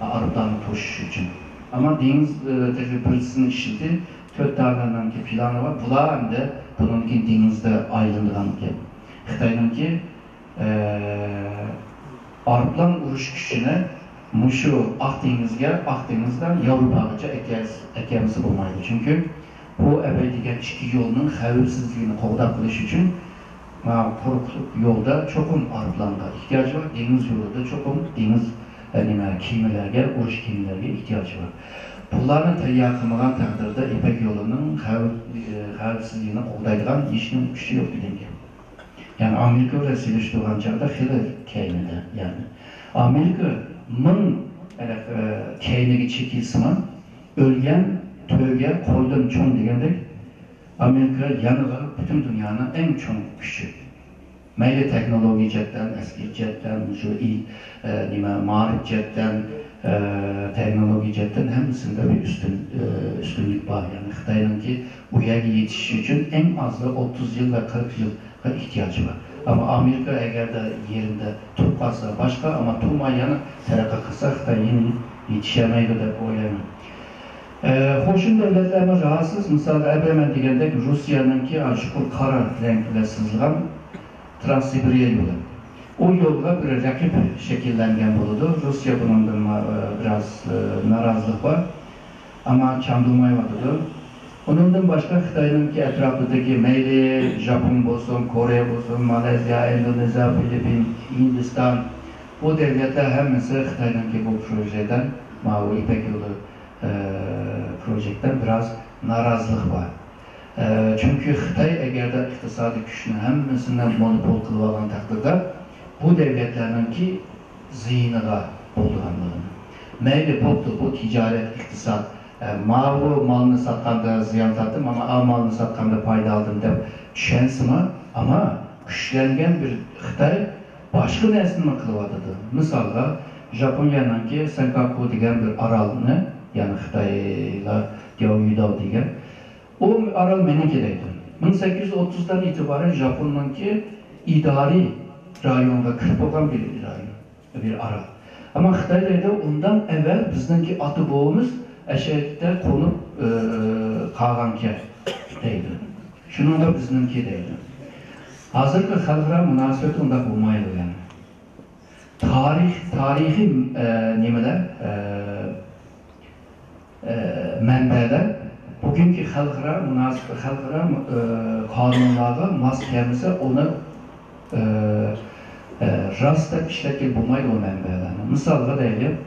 Araplarını toşuş için. Ama deniz polisinin işleti 4 tane planı var. Bunlar hem de bununki denizde ayrılan ki Xitoyninki Arapların uruş gücüne muşu Akdeniz'den Avrupa'gacha ekemisi olmaydı. Çünkü bu ebediyen iki yolunun xavfsizliğini qo'g'dab qilish uchun Kurukluk yolda çokum arıplanga ihtiyacı var. Deniz yolunda çokum deniz kemilerge, uruş kemilerge ihtiyacı var. Bunların tayya kılmagan takdirde İpek yolunun xavfsizliğini qoğdaydigan işinin güçü yok dedim. Yani Amerika ile siliştiğin çağda xili keynede yani. Amerika mın keynegi çekilsiman ölgen, tövge, koydun çoğun degende Amerika yanıga bütün dünyanın en çoğun güçü. Meyli teknoloji cetten, eski cetten, şu marif cetten, teknoloji cetten hemsinde bir üstünlük var. Yani Xitay'ın ki bu yere yetişiş için en az da 30 yıl ve 40 yıl ihtiyacı var. Ama Amerika eğer de yerinde tutmazsa başka ama tutmayanı teraka kısa Xitay yeni yetişemeydi de oylayın. Hoşun devletlerine rahatsız, mesela Ebemen degende Rusya'nın ki aşıkul kara renkle sızılan Transsibirya yolu. O yolda bir rakip şekillengen buludu. Rusya bundan biraz narazılık var. Ama çandırmaymadı. Ondan başka Xitay'ın ki etrafındaki meyli, Japon olsun, Kore olsun, Malezya, Endonezya, Filipin, Hindistan bu devletler hemisi Xitay'ın ki bu projeden, Mavi İpek yolu projekten biraz narazılık var. Çünkü Xitay eğer de iktisadi güçünü hemmesinden monopol kılıvalan takdirde bu devletlerin ki zihniga bulduğanlığını. Meyli bu ticaret, iktisat, mavi malını satkanda ziyan tattım ama al malını satkanda payda aldım deyip düşensime ama güçlengen bir Xitay başka nesini kılıvadıdı. Mesela Japonya'nın ki Senkaku degen bir aralını yani Xitay'la Diaoyudo degen o aral menekideydi. 1830'dan itibaren Japon'un ki idari rayonga kirip olan bir rayon, bir aral. Ama Xitay'da ondan evvel bizdeki atı boğumuz eşekte konup kalganke deydi. Şununla bizdeki deydi. Hazırki halkara münasebeti onda bulmaydı yani. Tarihi nemeler, menbeler bugünkü halkara münasebet halkara kanunlarda mahkemesi onu rastla işletil bulmaydı o menbelerine. Misalga deyip,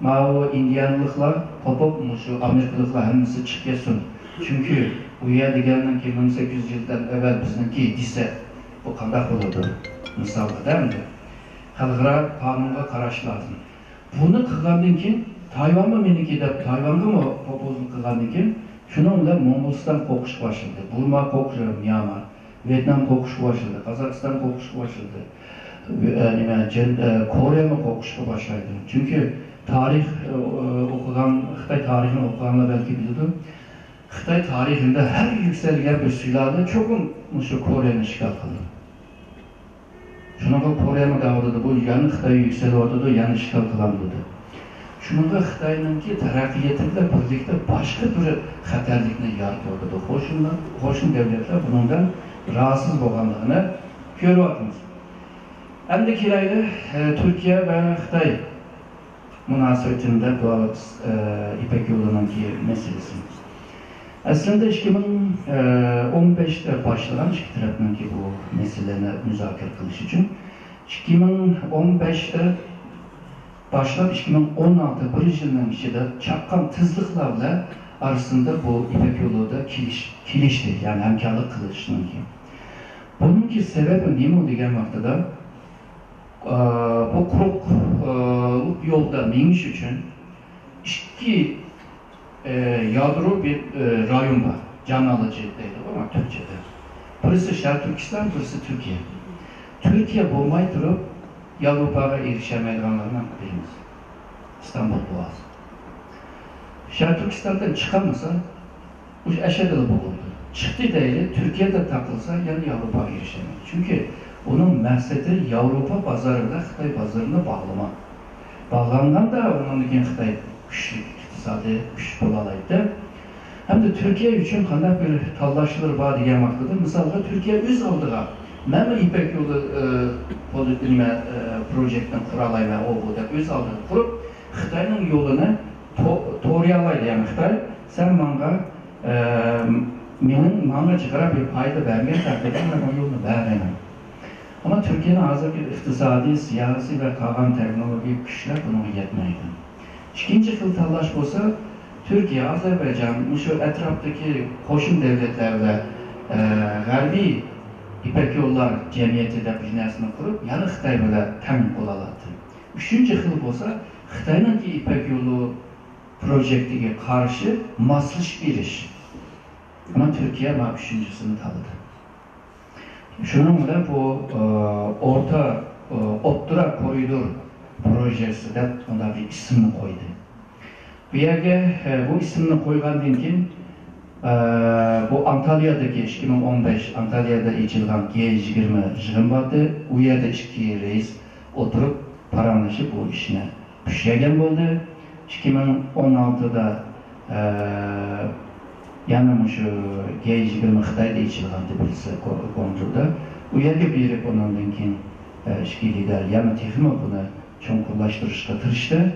o Indiyanlıklar, şu Amerikalıklar hemisi çıkıyorsun. Çünkü bu yer degenin ki 1800 yıldan evvel bizimki dise bu kandak olurdu. Misalga değil mi? Halkara kanunga karaş lazım. Bunu kılgandan ki Tayvan mı meniki de Tayvan'da mı popozluk kılgandan ki şununla Moğolistan kokuşu başladı. Burma kokuşu, Myanmar, Vietnam kokuşu başladı, Kazakistan kokuşu başladı. Kore mi kokuşu başladı. Çünkü tarih okugan, Xitay tarihini okuganla belki biliyordum. Xitay tarihinde her yükselgen bir sülale çokum şu Kore'nin işgal kıldı. Şununla Kore'nin davradı, bu yanı Xitay'ı yükseliyordu, yanı işgal kılandı. Şununla Xitay'ın ki terakkiyetiyle birlikte başka bir xatarlikni yaratıyordu. Hoşun devletler bundan rahatsız olanlığını görüyoruz. Hem de kirayla Türkiye ve Xitay münasebetinde bu İpek yolunun ki meselesi. Aslında 2015'te başlayan iki tarafının ki bu meselelerini müzakere kılış için 2015'te başlayıp 2016 bir yılın içinde çakkan tızlıklarla arasında bu İpek yolu da kilişti yani hemkarlık kılışının ki. Bunun ki sebebi ne mi degen vaktada bu kurukluk yolda meniş için iki yadro bir rayon var. Can alıcı değil ama Türkçe'de. Birisi Şarkı Türkistan, birisi Türkiye. Türkiye bulmayı durup Avrupa'ya erişemediğinlerinden birimiz. İstanbul Boğazı. Şarkı Türkistan'dan çıkamasa bu eşedili bulundu. Çıktı değil, Türkiye'de takılsa yani Avrupa'ya erişemedi. Çünkü onun məqsədi Avropa pazarında Xitay pazarını bağlamaq. Bağlandan da onun için Xitay güçlü, iktisadi güçlü olalaydı. Hem de Türkiye için qanday bir tallaşılır var degan vaqtida, misalga Türkiye öz aldığa Məmur İpek yolu projektini quralayma o bu deb öz aldığı qurub Xitayning yolunu to'g'riyalaydi. Yani Xitay sen manga chiqarib bir payda bergan taqdirda men o yo'lni bermayman. Türkiye'nin hazırki iqtisadi, siyasi ve kalan teknolojik güçler buna yetmeydi. İkinci xil tanlaş olsa, Türkiye, Azerbaycan, şu etraftaki koşun devletlerle G'arbiy İpek Yollar Cemiyeti de bilinasını kurup, yani Xitay böyle temin olaladı. Üçüncü xil olsa, Xitay'ın ki İpek Yolu projektiga karşı maslış bir iş. Ama Türkiye bu üçüncüsünü tanıdı. Şunun da bu Ottura Koridor projesi de ona bir isim koydu. Bu yerge bu isimini koygandan keyin bu Antalya'daki 2015 Antalya'da içilgan G20 yığın vardı. O yerde iki reis oturup paranlaşıp bu işine pişirgen oldu. 2016'da yani şu G20 Xitay'da içilgan birisi Gongju'da. O yerge birip ondan keyin iki lider yani texmi bunu çoğunlaştırışga tırıştı.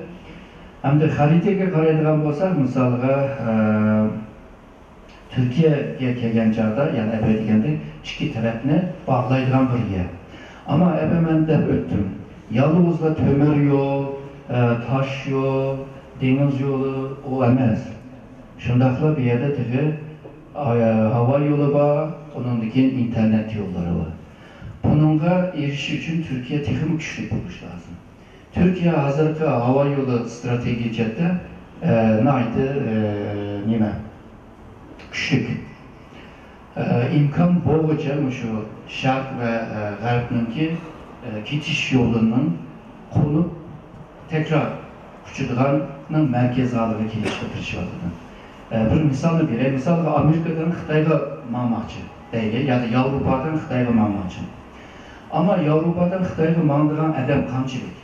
Hem de hariteye qaraydigan bolsak, misalga Türkiye'ye kelgan chog'da, yani ebe deganda ikki tarafni bog'laydigan bir yer. Ama ebe men deb o'tdim. Yolg'izla temir yo'l, tosh yo'l, dengiz yo'li o emas. Shundaqla bu yerda tigi havo yo'li bor, undan keyin internet yo'llari bor. Bununla erishish uchun Türkiye texnik kuchli bo'lishi lozim. Türkiye hazırki hava yolu strateji cihette neydi nime küçük imkan boğuca şu şark ve garbninki geçiş yolunun konup tekrar küçülganın merkez alığı geliştirişi vardı. Bir misalı biri, misalga Amerika'dan Xitayga mamaqçı değil ya da Avrupa'dan Xitayga mamaqçı. Ama Avrupa'dan Xitayga mamdıgan adam qanchalik?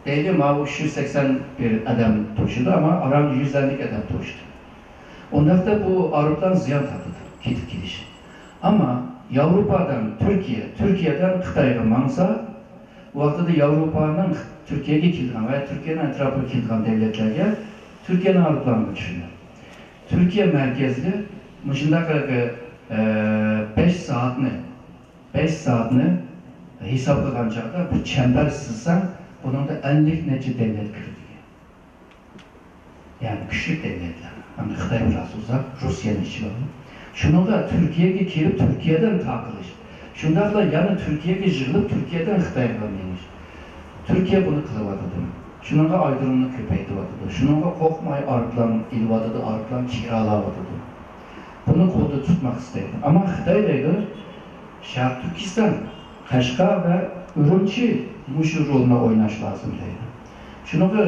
Deyli ma 381 adam toşudu ama aram 150 adam toştu. Ondakta bu Avrupa'dan ziyan tatıdı, gidip gidiş. Ama Avrupa'dan Türkiye'den Xitayga mansa, bu vaxtada Avrupa'nın Türkiye'ye kilgan veya Türkiye'nin etrafı kilgan devletlerge Türkiye'nin Avrupa'nı düşünür. Türkiye merkezli, müşündaki 5 saatini hesaplagan çağda bir çember sızsan, bunun da 50 nece devlet kirdi. Yani küçük devletler. Hem de Xitay biraz uzak, Rusya'nın içi var. Şunu da Türkiye'ye kirip Türkiye'den takılış. Şundakla yani Türkiye'ye jığılıp Türkiye'den Xitay'a gelmiş. Türkiye bunu kılıvadıdı. Şununla aydınlık köpeydivadıdı. Şununla korkmay arıklan ilvadıdı, arıklan kiralavadıdı. Bunu kodu tutmak istedi. Ama Xitay'daydı Şark Türkistan, Kaşgar ve Ürümçi muşur roluna oynaş lazım deydi. Şununla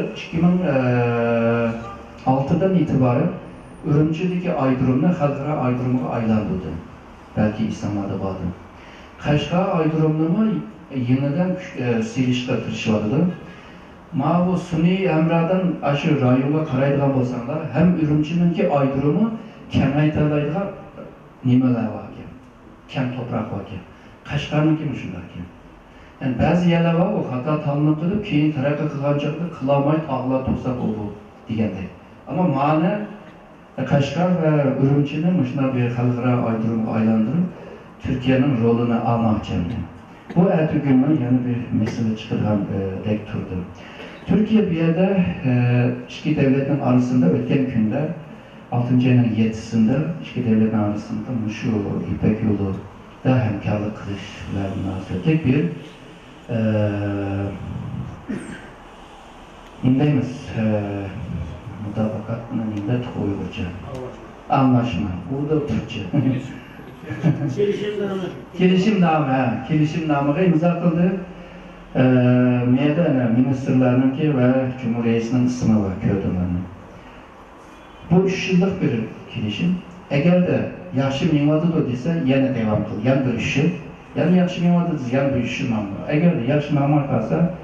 2006'dan itibaren Ürümçi'deki aydırımını halkara aydırımına aylandırdı. Belki İslam'da vardı. Kaşgar aydırımını yeniden silişte tırışıvadıdı. Ma bu Suni Emra'dan aşı rayonga qaraydigan bolsanglar, hem Ürümçi'ninki aydırımı kengaytırlaydigan nimeler var ki, kem toprak var ki. Kaşgar'ınki müşündar ki. Yani bazı yerler var, o hata tanınıp durup, keyin taraqqa qilgan chog'da qilamay tog'lar tursa bo'ldi degandek. Ama ma'ni Kaşgar ve Ürümçi'ni müşuna bir xalqaro aydırımga aylantirib, Türkiye'nin rolunu almoqchi. Bu ertugünün yani bir mesele çıkırgan dek turdu. Türkiye bir yerde iki devletin arasında ötken günde 6. ayının 7'sinde iki devletin arasında şu İpek Yolu da hemkarlık kılış ve münasebetlik bir indeyimiz mutabakat ninde koyulacak. Anlaşma. Bu da Türkçe. Kelişimnamıga imza kıldı. Meyda ministerlerinki ve Cumhuriyetinin ismi var köydülerinin. Bu 3 yıllık bir kelişim. Eğer de yaxşı minvadı dese yine devam kıl. Yan bir 3 yıl. Yani yaxşı minvadı dese yan bir 3 yıl mamlı. Eğer de yaxşı mamlı kalsa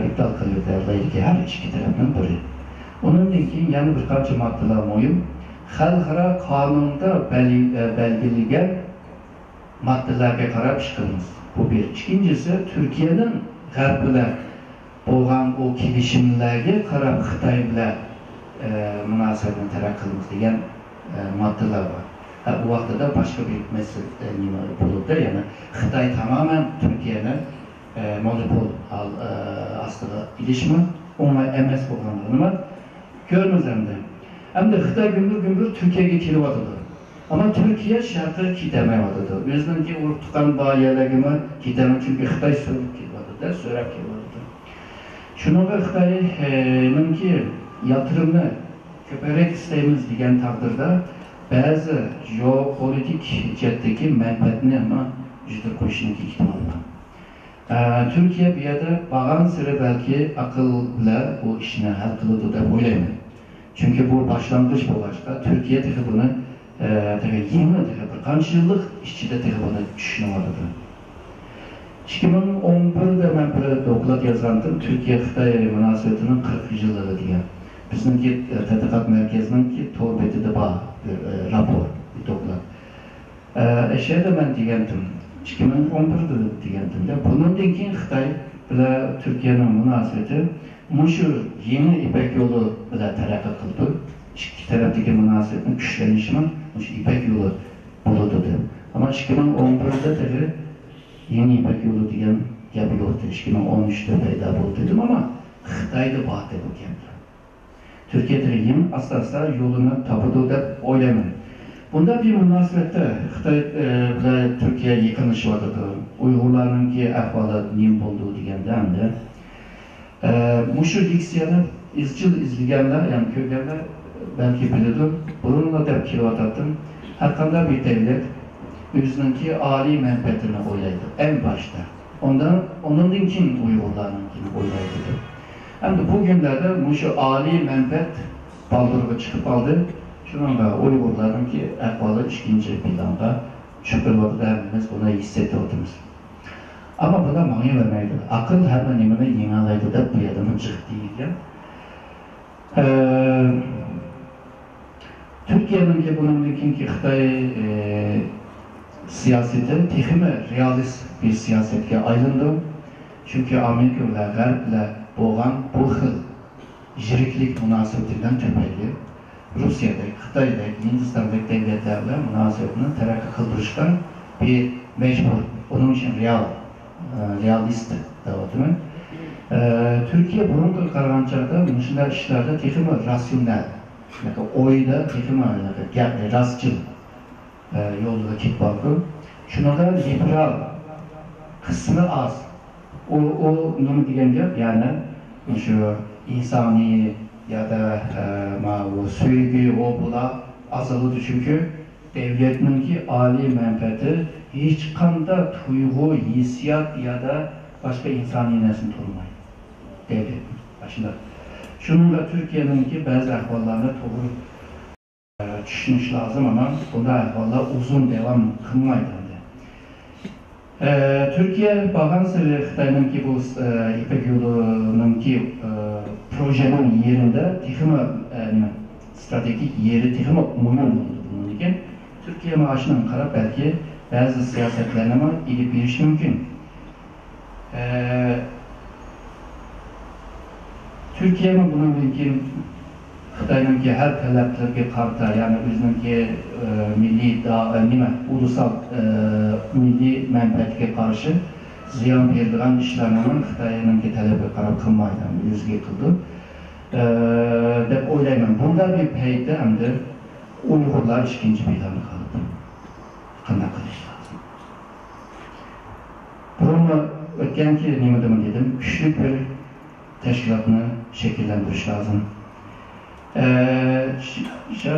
iptal kılıyor derler ki her iki tarafından biri. Onun için yani birkaç maddeler moyum. Xalqaro kanunda belgilenen maddelerge qarab chiqamiz. Bu bir. İkincisi, Türkiye'nin G'arb bilan bo'lgan o kelishimlarga qarab Xitoy bilan munosabatni taraq qilamiz degan maddeler var. Bu vaqtda başka bir mesele bo'ldi. Yani Xitoy tamamen Türkiye'ni monopol aslında ilişme, ona emes bulunduğunu görmezemdi. Hem de Xitay gümbür Türkiye'ye kilivadılar. Ama Türkiye şartı kitemeyvadıdı. Bizden ki urtukan bağıyalagımı kitemem çünkü Xitay sürüp kilivadıdı, sürüp kilivadıdı. Şununla Xitay'ın ki yatırımını köperek isteyimiz diyen takdirde bazı jeopolitik cetteki menfaatini ama juda koşunu ihtimalle. Türkiye bir yerde bağın sıra belki akılla bu işini hal kılıdı da oylayım. Çünkü bu başlangıç olacak. Türkiye bunu yeni bir kaç yıllık işçide bunu düşünüyordu. 2011'de ben bir doklat yazandım. Türkiye-Xitay münasebetinin 40 yılları diye. Bizimki tədqiqat merkezinin ki torbeti de bağ bir rapor, bir doklat. Eşeğe de ben diyendim. 2011'de diyendim de. Bunun dinkin Xitay ile Türkiye'nin münasebeti şu yeni İpek yolu ile terakki kıldı. İki taraftaki münasebetin güçlenişimi şu İpek yolu buludu. Ama 2011'de de yeni İpek yolu diyen yapı yoktu. 2013'te peyda buldu dedim ama Xitay'da bağdı bu kendi. Türkiye'de yeni asla yolunu tabudu da oylamayın. Bunda bir münasebette Xitay ile Türkiye yıkınışı vardı. Uygurların ki ahvalı neyim olduğu diyenden de. Muşu diksiyonu izcil izleyenler, yani köylerler belki bilirdim. Bununla da kilovatladım. Hakkında bir devlet özündeki âli menfaatini oylaydı en başta. Onun için Uygurlarınkini oylaydı. Hem de bugünlerde şu âli menfaat baldırığı çıkıp aldı. Şununla Uygurlarınki ahvalı ikinci planda çıkırmadı dermemiz buna hissetiyordunuz. Ama buna mani vermeydi. Akıl hemen imini yinalaydı da bu yadımın çıktı değil. Türkiye'nin ki bunun için ki Xitay siyaseti tehime realist bir siyasetke ayrıldı. Çünkü Amerika ile Garp ile boğan bu hıl jiriklik münasebetinden tepeli. Rusya'da, Xitay'da, Hindistan'daki devletlerle münasebetini terakki kıldırıştan bir mecbur. Onun için realist davatımı. Türkiye bunun kararınçada bu işlerde tehime rasyonel, oyda tehime rastçıl yolda kitbakı. Şuna da liberal kısmı az. O ne diyeceğim yani şu insani ya da o söylediği o bula azaldı çünkü devletinin ki âli menfaati hiç kanda duygu, hissiyat ya da başka insani nesini tutmayın. Devlet başında. Şununla Türkiye'nin ki bazı ahvallarını doğru düşünüş lazım ama bunda ahvallar uzun devam kılmaydı. Türkiye bağımsız Xitay'ın ki bu İpek yolunun ki projenin yerinde tehime stratejik yeri tehime mühim oldu bunun için. Türkiye maaşının karab belki bazı siyasetlerine ama ilip giriş mümkün. Türkiye'nin bunun için Xitay'ın ki her taleplerine karta yani özünün ki milli ulusal milli menfaatine karşı ziyan verdiğin işlerinin Xitay'ın ki talebi karab kılmaydan yüzge kıldı. De oylayman. Bunda bir peyde hem de Uygurlar ikinci planda kaldı. Kına kılış lazım. Bunu ötkenki nimedim dedim, güçlü bir teşkilatını şekillendiriş lazım.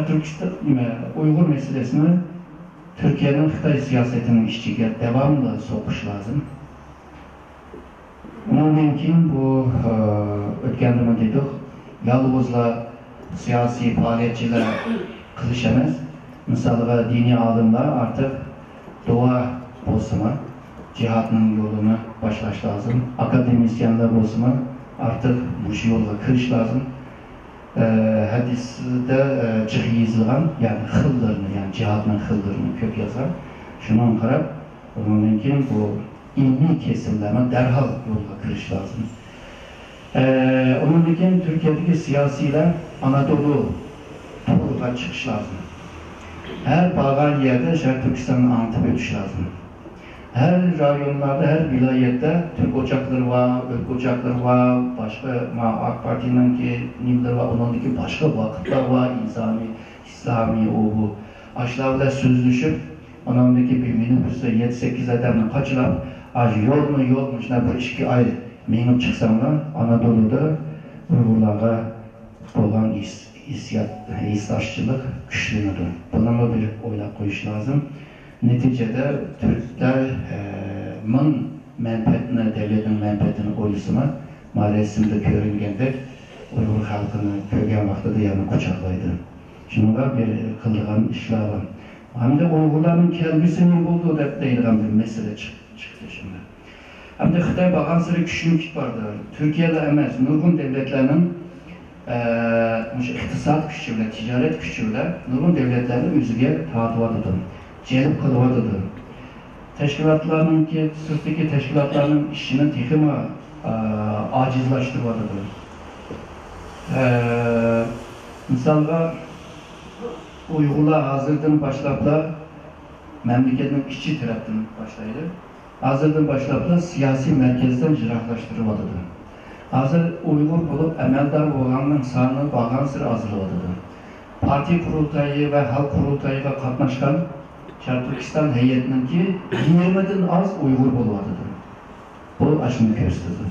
Türkistan Uygur meselesini Türkiye'nin Xitay siyasetinin işçiye devamlı sokuş lazım. Mümkün bu ötkenimi dedik, yalnızla siyasi faaliyetçiler kılışamaz. Mesela dini alımlar artık doğa bozma, cihatının yolunu başlaş lazım. Akademisyenler bozma artık bu yolda kırış lazım. Hadiste yazılan yani hıllarını yani cihatının hıllarını kök yazar. Şunun karab mümkün bu ilmi kesimlerine derhal yolda kırış lazım. Onun için Türkiye'deki siyasiler Anadolu topluluğa çıkış lazım. Her bağlar yerde Şarkı Türkistan'ın anıtı bölüş lazım. Her rayonlarda, her vilayette Türk ocakları var, Örk ocakları var, başka AK Parti'nin ki nimler var, onundaki başka vakıflar var, İslami, o bu. Aşağıda sözleşip, onundaki bir minibüse 7-8 adamla kaçırıp, yol mu, şuna bir 2 ay menip çıksanlar, Anadolu'da Uygurlarga olan istaşçılık güçleniyor. Buna mı bir oylap koyuş lazım? Neticede Türkler menfaatine, devletin menfaatini oylusuna maalesef görüngende Uygur halkını görgen vaxtıda yanı kucaklaydı. Şununla bir kıldığın işler var. Hem de Uygurların kelbisinin bulduğu deyilgen bir mesele çıktı şimdi. Hem de Xitay bağın sıra küçülük vardı. Türkiye'de emez, nurgun devletlerinin iktisat güçüyle, ticaret güçüyle nurgun devletlerini üzüge tatıvadıdı. Celip kılıvadıdı. Teşkilatlarının ki, sırttaki teşkilatlarının işini tekimi acizlaştırvadıdı. Misalga Uygurlar hazırdan başlapla memleketin işçi tarafından başlaydı. Hazırdan başlapla siyasi merkezden jiraklaştırvadıdı. Hazır Uygur bulup emeldar olanın sanını bağan sıra hazırladıdı. Parti kurultayı ve halk kurultayıga katnaşkan Türkistan heyetinin ki 20'den az Uygur bulvadıdı. Bu aşını gösterdi.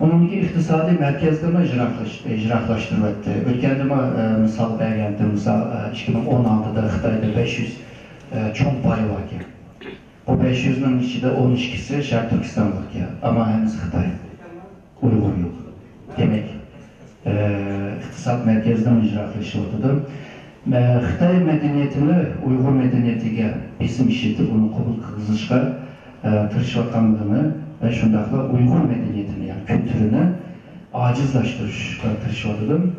Onun ki iktisadi merkezlerine jiraklaştırmaktı. Ülkendime misal beğendim, misal 2016'da Xitay'da 500 çok payı var ki. O 500'ün içinde 12'si Şarkı Türkistan'lık ya. Ama henüz Xitay. Uygur yok. Demek iktisat merkezden jiraklaştırdı. Xitay medeniyetini Uygur medeniyetiga bizim işitip onu kabul kılışka tırışvatkanlığını ve şundakla Uygur medeniyetini yani kültürünü acizlaştırışka tırışvatıdım.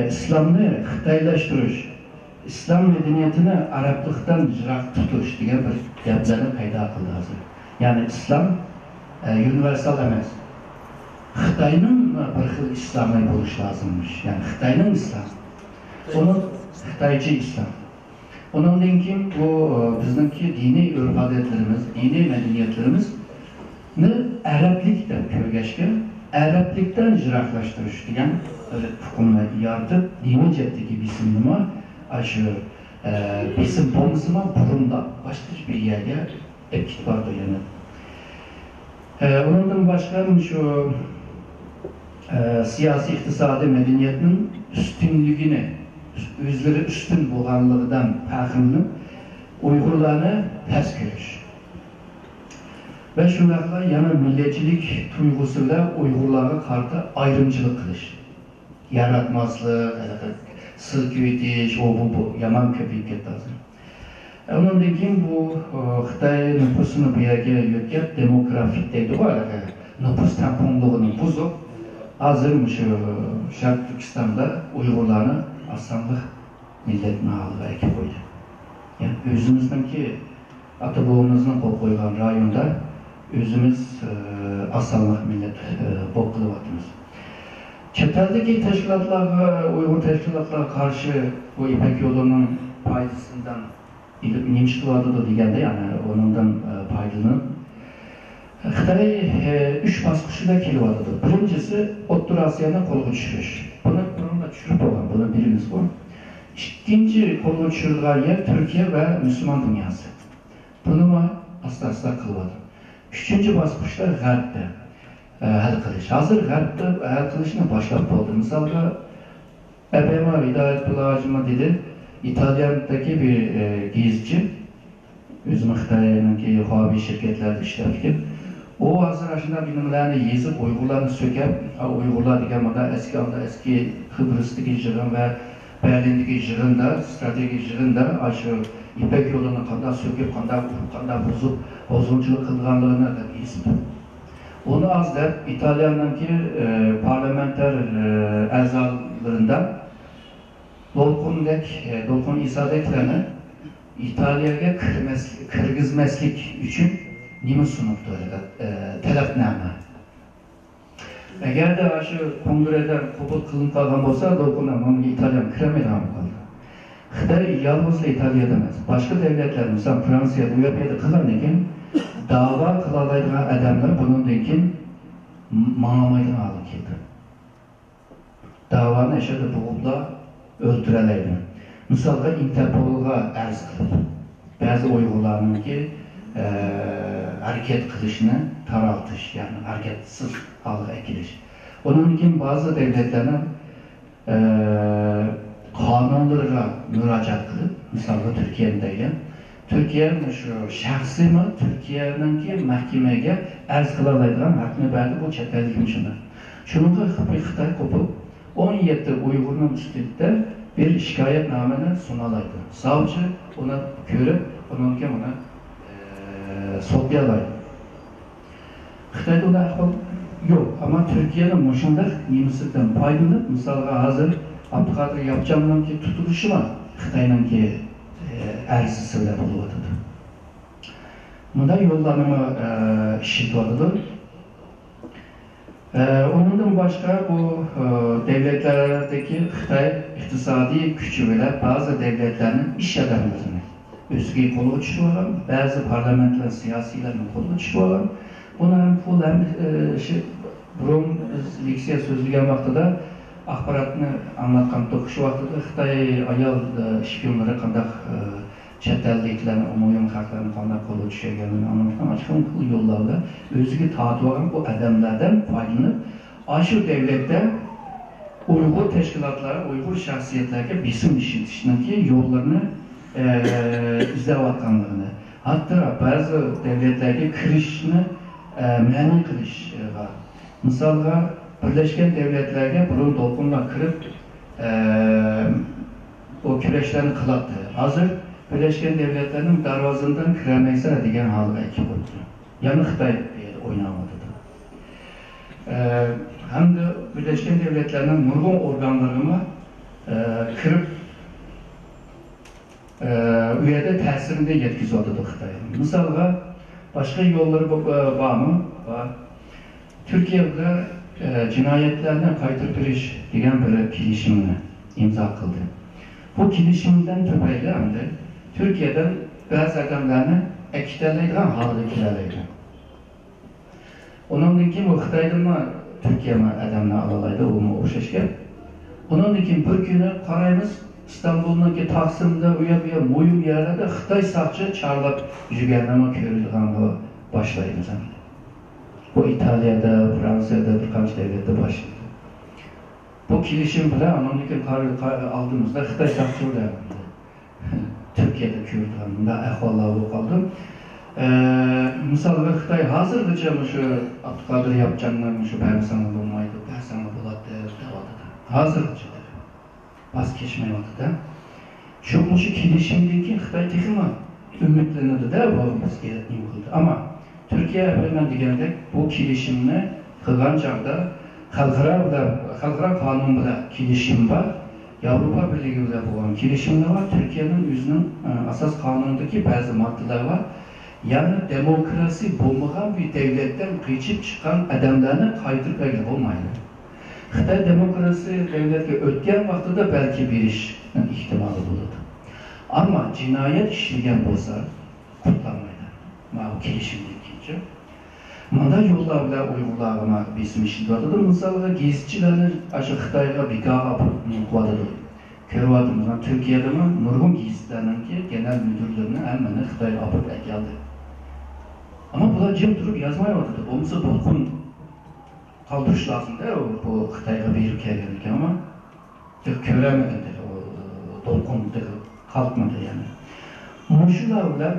İslam'ı Xitaylaştırış, İslam medeniyetini Araplıktan jirak tutuş diye bir yapılarını payda kıldı hazır. Yani İslam universal emez. Xitay'nın bir İslam'ı buluş lazımmış. Yani Xitay'nın İslam. Onun Xitaycı İslam. Onun için bu bizdeki dini örf adetlerimiz, dini medeniyetlerimiz ne Araplikten kögeşken, Araplikten jiraklaştırış diyen hükümle yardım dini ceddeki bisimlime aşı bisim bonusuma burunda başka bir yerde etkit vardı yani. Ondan başka şu siyasi iktisadi medeniyetin üstünlüğüne özleri üstün boğanlığından takımını Uygurlarını ters görüş. Ve şunlarla yana milletçilik tuygusuyla Uygurlara karşı ayrımcılık kılış. Yaratmazlık, sırküyütüş, o bu, yaman köpük etmezdi. Onun için bu Xitay nüfusunu bir yere yötkep demografik deydi var. Nüfus tamponluğunu bozup hazırmış Şarkı Türkistan'da Uygurlarını asanlık milletine halığa ekip koydu. Yani özümüzden ki Atabağımızın kol koygan rayonda özümüz asanlık millet bokulu vatımız. Çeteldeki teşkilatlara, Uygur teşkilatlara karşı bu İpek yolunun paydasından nemiş kıladıdı degende yani onundan paydanın Xitay 3 baskışıyla kelivadıdı. Birincisi Ottur Asya'na kolu düşürüş. Bununla düşürüp olan, bunu birimiz bu. İkinci kolu düşürülen yer Türkiye ve Müslüman dünyası. Bunu asla kılmadı. Üçüncü baskışlar G'arb'de hal kılış. Hazır G'arb'de hal kılışına başlayıp oldu. Mesela EBM Hidayet Bulağacıma dedi, İtalyan'daki bir gizci, özüm Xitay'nınki Huawei şirketlerde işlerken, o hazır aşında bilimlerini yazıp Uygurlarını sökep, Uygurlar degen eski Kıbrıs'taki jığın ve Berlin'deki jığında, stratejik jığında aşı İpek yolunu kanda söküp, kanda bozgunculuk kılganlığına da yazıp. Onu az der, İtalyan'daki parlamenter ezalarından Dolkun İsadeklerini İtalya'ya kırgızmeslik için nime sunuptu talepname. Eğer de aşı kongreden kabul kılın kalgan olsa Dolkun'dan onu İtalyan kıremedi ama kaldı. Xitay yalnız İtalya'da emas. Başka devletler, mesela Fransa'da, Avrupa'da kılan ekan, dava kılalaydigan adamlar bunundan keyin mağamaydan alıp keldi. Davani eşede boğupla öldürelaydi. Misalga Interpol'a arz kılıp, bazı Uygurlarının ki hareket kılışını taraltış, yani hareketsiz halı ekiliş. Onun için bazı devletlerin kanunlarına müracaat kılıp, misalga Türkiye'nin deylen, Türkiye'nin şu şahsi mi, Türkiye'nin ki mahkemeye arz kılalaydıgan hakkını verdi bu çetelliğin içinde. Şununla Xitay kopup, 17 Uygur'un üstünde bir şikayetnameni sunalaydı. Savcı ona görüp, onun ki ona sotyalaydı. Xitay'da ona ahval yok ama Türkiye'nin muşundak nimesikten paylanıp, misalga hazır Abdülkadir Yapcan'ın ki tutuluşu var, Xitay'ın ki erzisi bile buluyordu. Bunda yollanımı işitiyordu. Ondan başka bu devletlerdeki Xitay iktisadi gücü bile bazı devletlerin iş adamlarını üstüge kolu uçuyorlar, bazı parlamentler siyasilerin kolu uçuyorlar. Buna hem pul hem burun leksiya sözlügen vaxtıda akbaratını anlatkan tokuşu vaxtıda Xitay ayal şpiyonları kandak çetelliklerini, umuyum haklarını kandak kolu uçuyorlarını anlatkan açıkın pul yollarla özüge tatıvaran bu adamlardan faydalanıp aşı devlette Uygur teşkilatları, Uygur şahsiyetlerine bizim işitişindeki yollarını izlevatkanlarını, hatta bazı devletlerde kirişini məni kiliş var. Misalga Birleşken Devletler'e burun dolgunla kırıp o küreşlerini kılattı. Hazır Birleşken Devletler'in darvazından kiremeyse diyen halı ekip oldu. Yani Xitay oynamadı da. Hem de Birleşken Devletler'in nurgun organlarını kırıp üyede təsirinde yetkisi oldu Xitay'ın. Misalga başka yolları var mı? Var. Türkiye'de cinayetlerine kaytırtırış diyen bir kilişimini imza kıldı. Bu kilişimden tüpeyle hem de Türkiye'den bazı adamlarını ekiteleydiğen halı kireleydi. Onun için bu Xitay'dan Türkiye'ye adamını alalaydı, o şeşke. Onun için bir günü karayımız İstanbul'daki Taksim'de uya moyum yerlerde Xitay sakçı çağırıp yügenleme körülüğünü başlayımız. Bu İtalya'da, Fransa'da birkaç devlette başladı. Bu kilişim bile anonike aldığımızda Xitay sakçı oluyor. Türkiye'de körülüğünde ahvalları kaldı. Mesela Xitay hazırdıca şu Abdülkadir Yapcan'ın şu ben sana bulmaydı, ben sana buladı, hazırdıca. Vazgeçmeye vakıda. Şu kilişimdeki Xitay tekimi ümitlenirdi de bu biz gerekli kıldı. Ama Türkiye hemen degende bu kilişimini kılgan çağda halkara kanununda kilişim var. Avrupa Birliği'yle olan kilişimde var. Türkiye'nin yüzünün asas kanunundaki bazı maddeler var. Yani demokrasi bulmayan bir devletten geçip çıkan adamlarını kaydırmayla olmayın. Xitay demokrasi devletke ötken vaxtıda belki bir iş ihtimali bulurdu. Ama cinayet işleyen olsa kutlanmaydı. O kelişimdeki. Manda yollarla Uygurlarına bizim işit vardır. Mesela gezicilerin aşı Xitay'a bir qağa kuvadıdır. Körüvadımız, Türkiye'de nurgun gezicilerinin ki genel müdürlerinin emmeni Xitay'a apıp geldi. Ama bunlar cem durup yazmaya vardı. Olmasa dolgun kaldırış lazım der bu Xitay'a bir ülkeye gelirken ama köremedi o dolgun kalkmadı yani. Muşularla,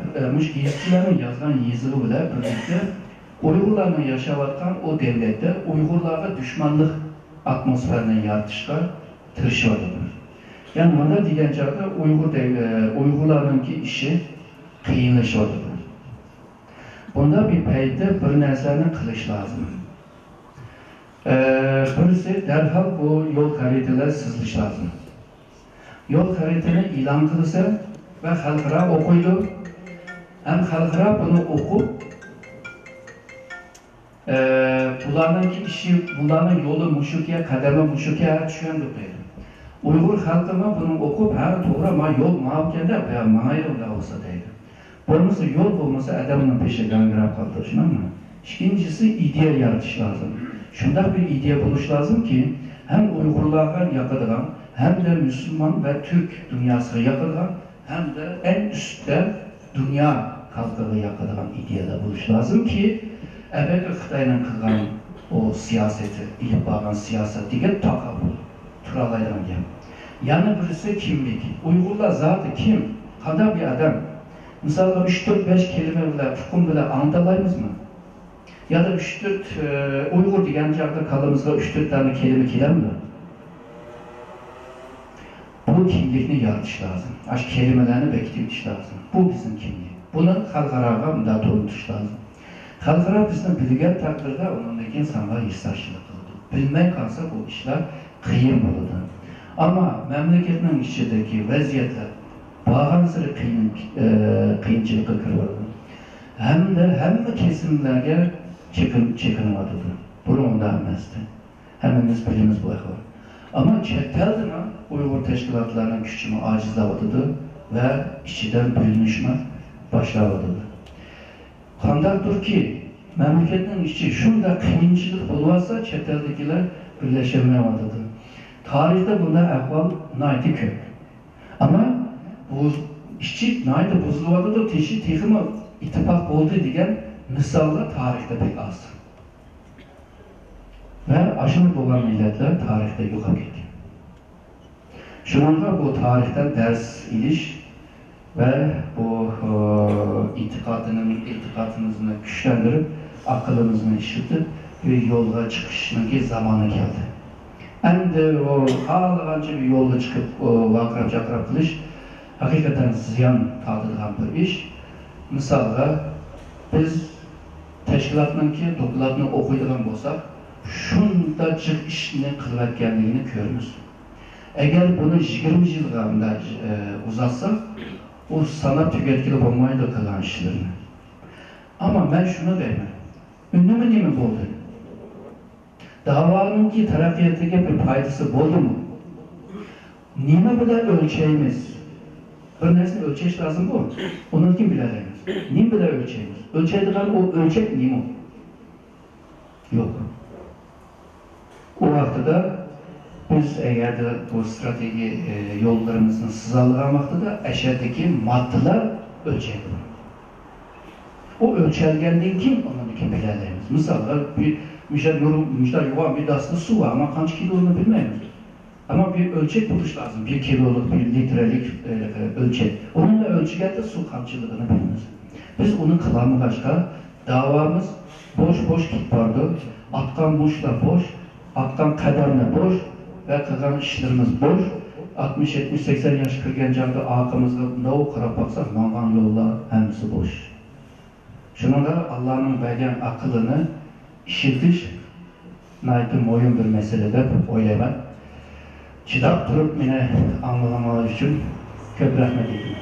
gezicilerin yazılan yazılarıyla birlikte Uygurlarla yaşavatkan o devlette Uygurlarla düşmanlık atmosferini yaratışka tırışıyorlar. Yani bana diyen çağda Uygurların ki işi kıyınlaşıyorlar. Bunda bir peyde bir neslerini kılış lazım. Birisi derhal bu yol haritaları sızılış lazım. Yol haritanı ilan kılırsa ve halkara okuydu. Hem halkara bunu okup bularınki işi, buların yolu muşukiye, kademe muşukiye düşen durmaydı. Uyghur halkıma bunu okup, ha to'g'ri, ma yo'l ma'bkanda, ma'ayrimda olsa deydi. Bo'lmasa yo'l bo'lmasa adamning peşi gangrab qoldi, tushunammi? İkincisi ideya yaratish lazım. Shunday bir ideya bo'lish lazım ki, hem Uyg'urlarga yoqadigan, hem de Müslüman ve Türk dünyasına yoqadigan, hem de en üstte dünya halkıga yoqadigan ideyada bo'lish lazım ki, elbette Xitoyning qilgan o siyaseti, ilip bağlan siyasetiga takabul turalaydan gap. Yani birisi kimlik. Uyg'urlar zati kim? Qanday bir adam? Mesela 3-4-5 kelime bilan, hukm bilan anlatalayımızmı? Ya da 3-4 Uyghur degan joyda qalbimizga 3-4 tane kelime kelamdi. Bu kimlikni yaratish lazım. Aş kelimelerini bekitish lazım. Bu bizim kimlik. Bunu xalqaroga bunday to'ntirish lazım. Xalqaro bizni bilgan taqdirda undan insanlar hissashilik qiladi. Bilmay qolsa bu ishlar qiyin bo'ladi. Ama memleketning ichidagi vaziyatlar bağımsızı kıyınçılıkla kırıldı. Hem de hamma kesimlerge çekinmadıdı. Bunu ondan emezdi. Hemimiz bilimiz bu ekvar. Ama çeteldiğine Uyghur teşkilatlarının gücünü acizlavadıdı ve içiden bölünüşme başlavadıdı. Kandaktır ki memleketin içi şunda kıyınçılık bulvarsa çeteldekiler birleşememelidir. Tarihte bunda ehval naiti kök. Ama bu işçi naiti bozulmadı da teşi tekimi ittifak oldu diyen misallar tarihte pek az. Ve aşırı olan milletler tarihte yok etti. Şununla bu tarihten ders iliş ve bu itikadınızı güçlendirip akılınızı işitip bir yola çıkışının zamanı geldi. Hem de o ağlayanca bir yolda çıkıp vakrap çakrap kılış hakikaten ziyan tadılgan bir iş. Misalga biz teşkilatınki dokulatını okuyduğun olsak şundacık işini kılıvetkenliğini görürüz. Eğer bunu 20 yılda uzatsak o sana tüketkili olmayı da kılan işlerini. Ama ben şunu demem. Ünlümü ne mi oldu? Davanın ki tarafiyetteki bir faydası oldu mu? Nime bile ölçeğimiz? Bir nesne ölçeş lazım bu. Onun kim bilemez? Nime bile ölçeğimiz? Ölçeydiğen o ölçek nime? Yok. O vaxtıda biz eğer de bu strateji yollarımızın sızalığa da eşeğdeki maddeler ölçeğidir. O ölçelgenliğin kim? Onun kim bilemez. Mesela bir müşter yuvan bir dastı su var ama kaç kilo olduğunu bilmeyiz. Ama bir ölçek buluş lazım. 1 kiloluk, 1 litrelik ölçek. Onunla ölçügende su kamçılığını bilmez. Biz onun kılamı başka. Davamız boş kit vardı. Atkan boşla boş, atkan kadarına boş ve kılan işlerimiz boş. 60-70-80 yaş kırgen canlı akımızda ne okurak baksak mangan yollar hemsi boş. Şununla Allah'ın verdiğin akılını işitiş, naitim oyun bir meselede oylayman. Çıdap durup beni anlamaları için köp rahmet edin.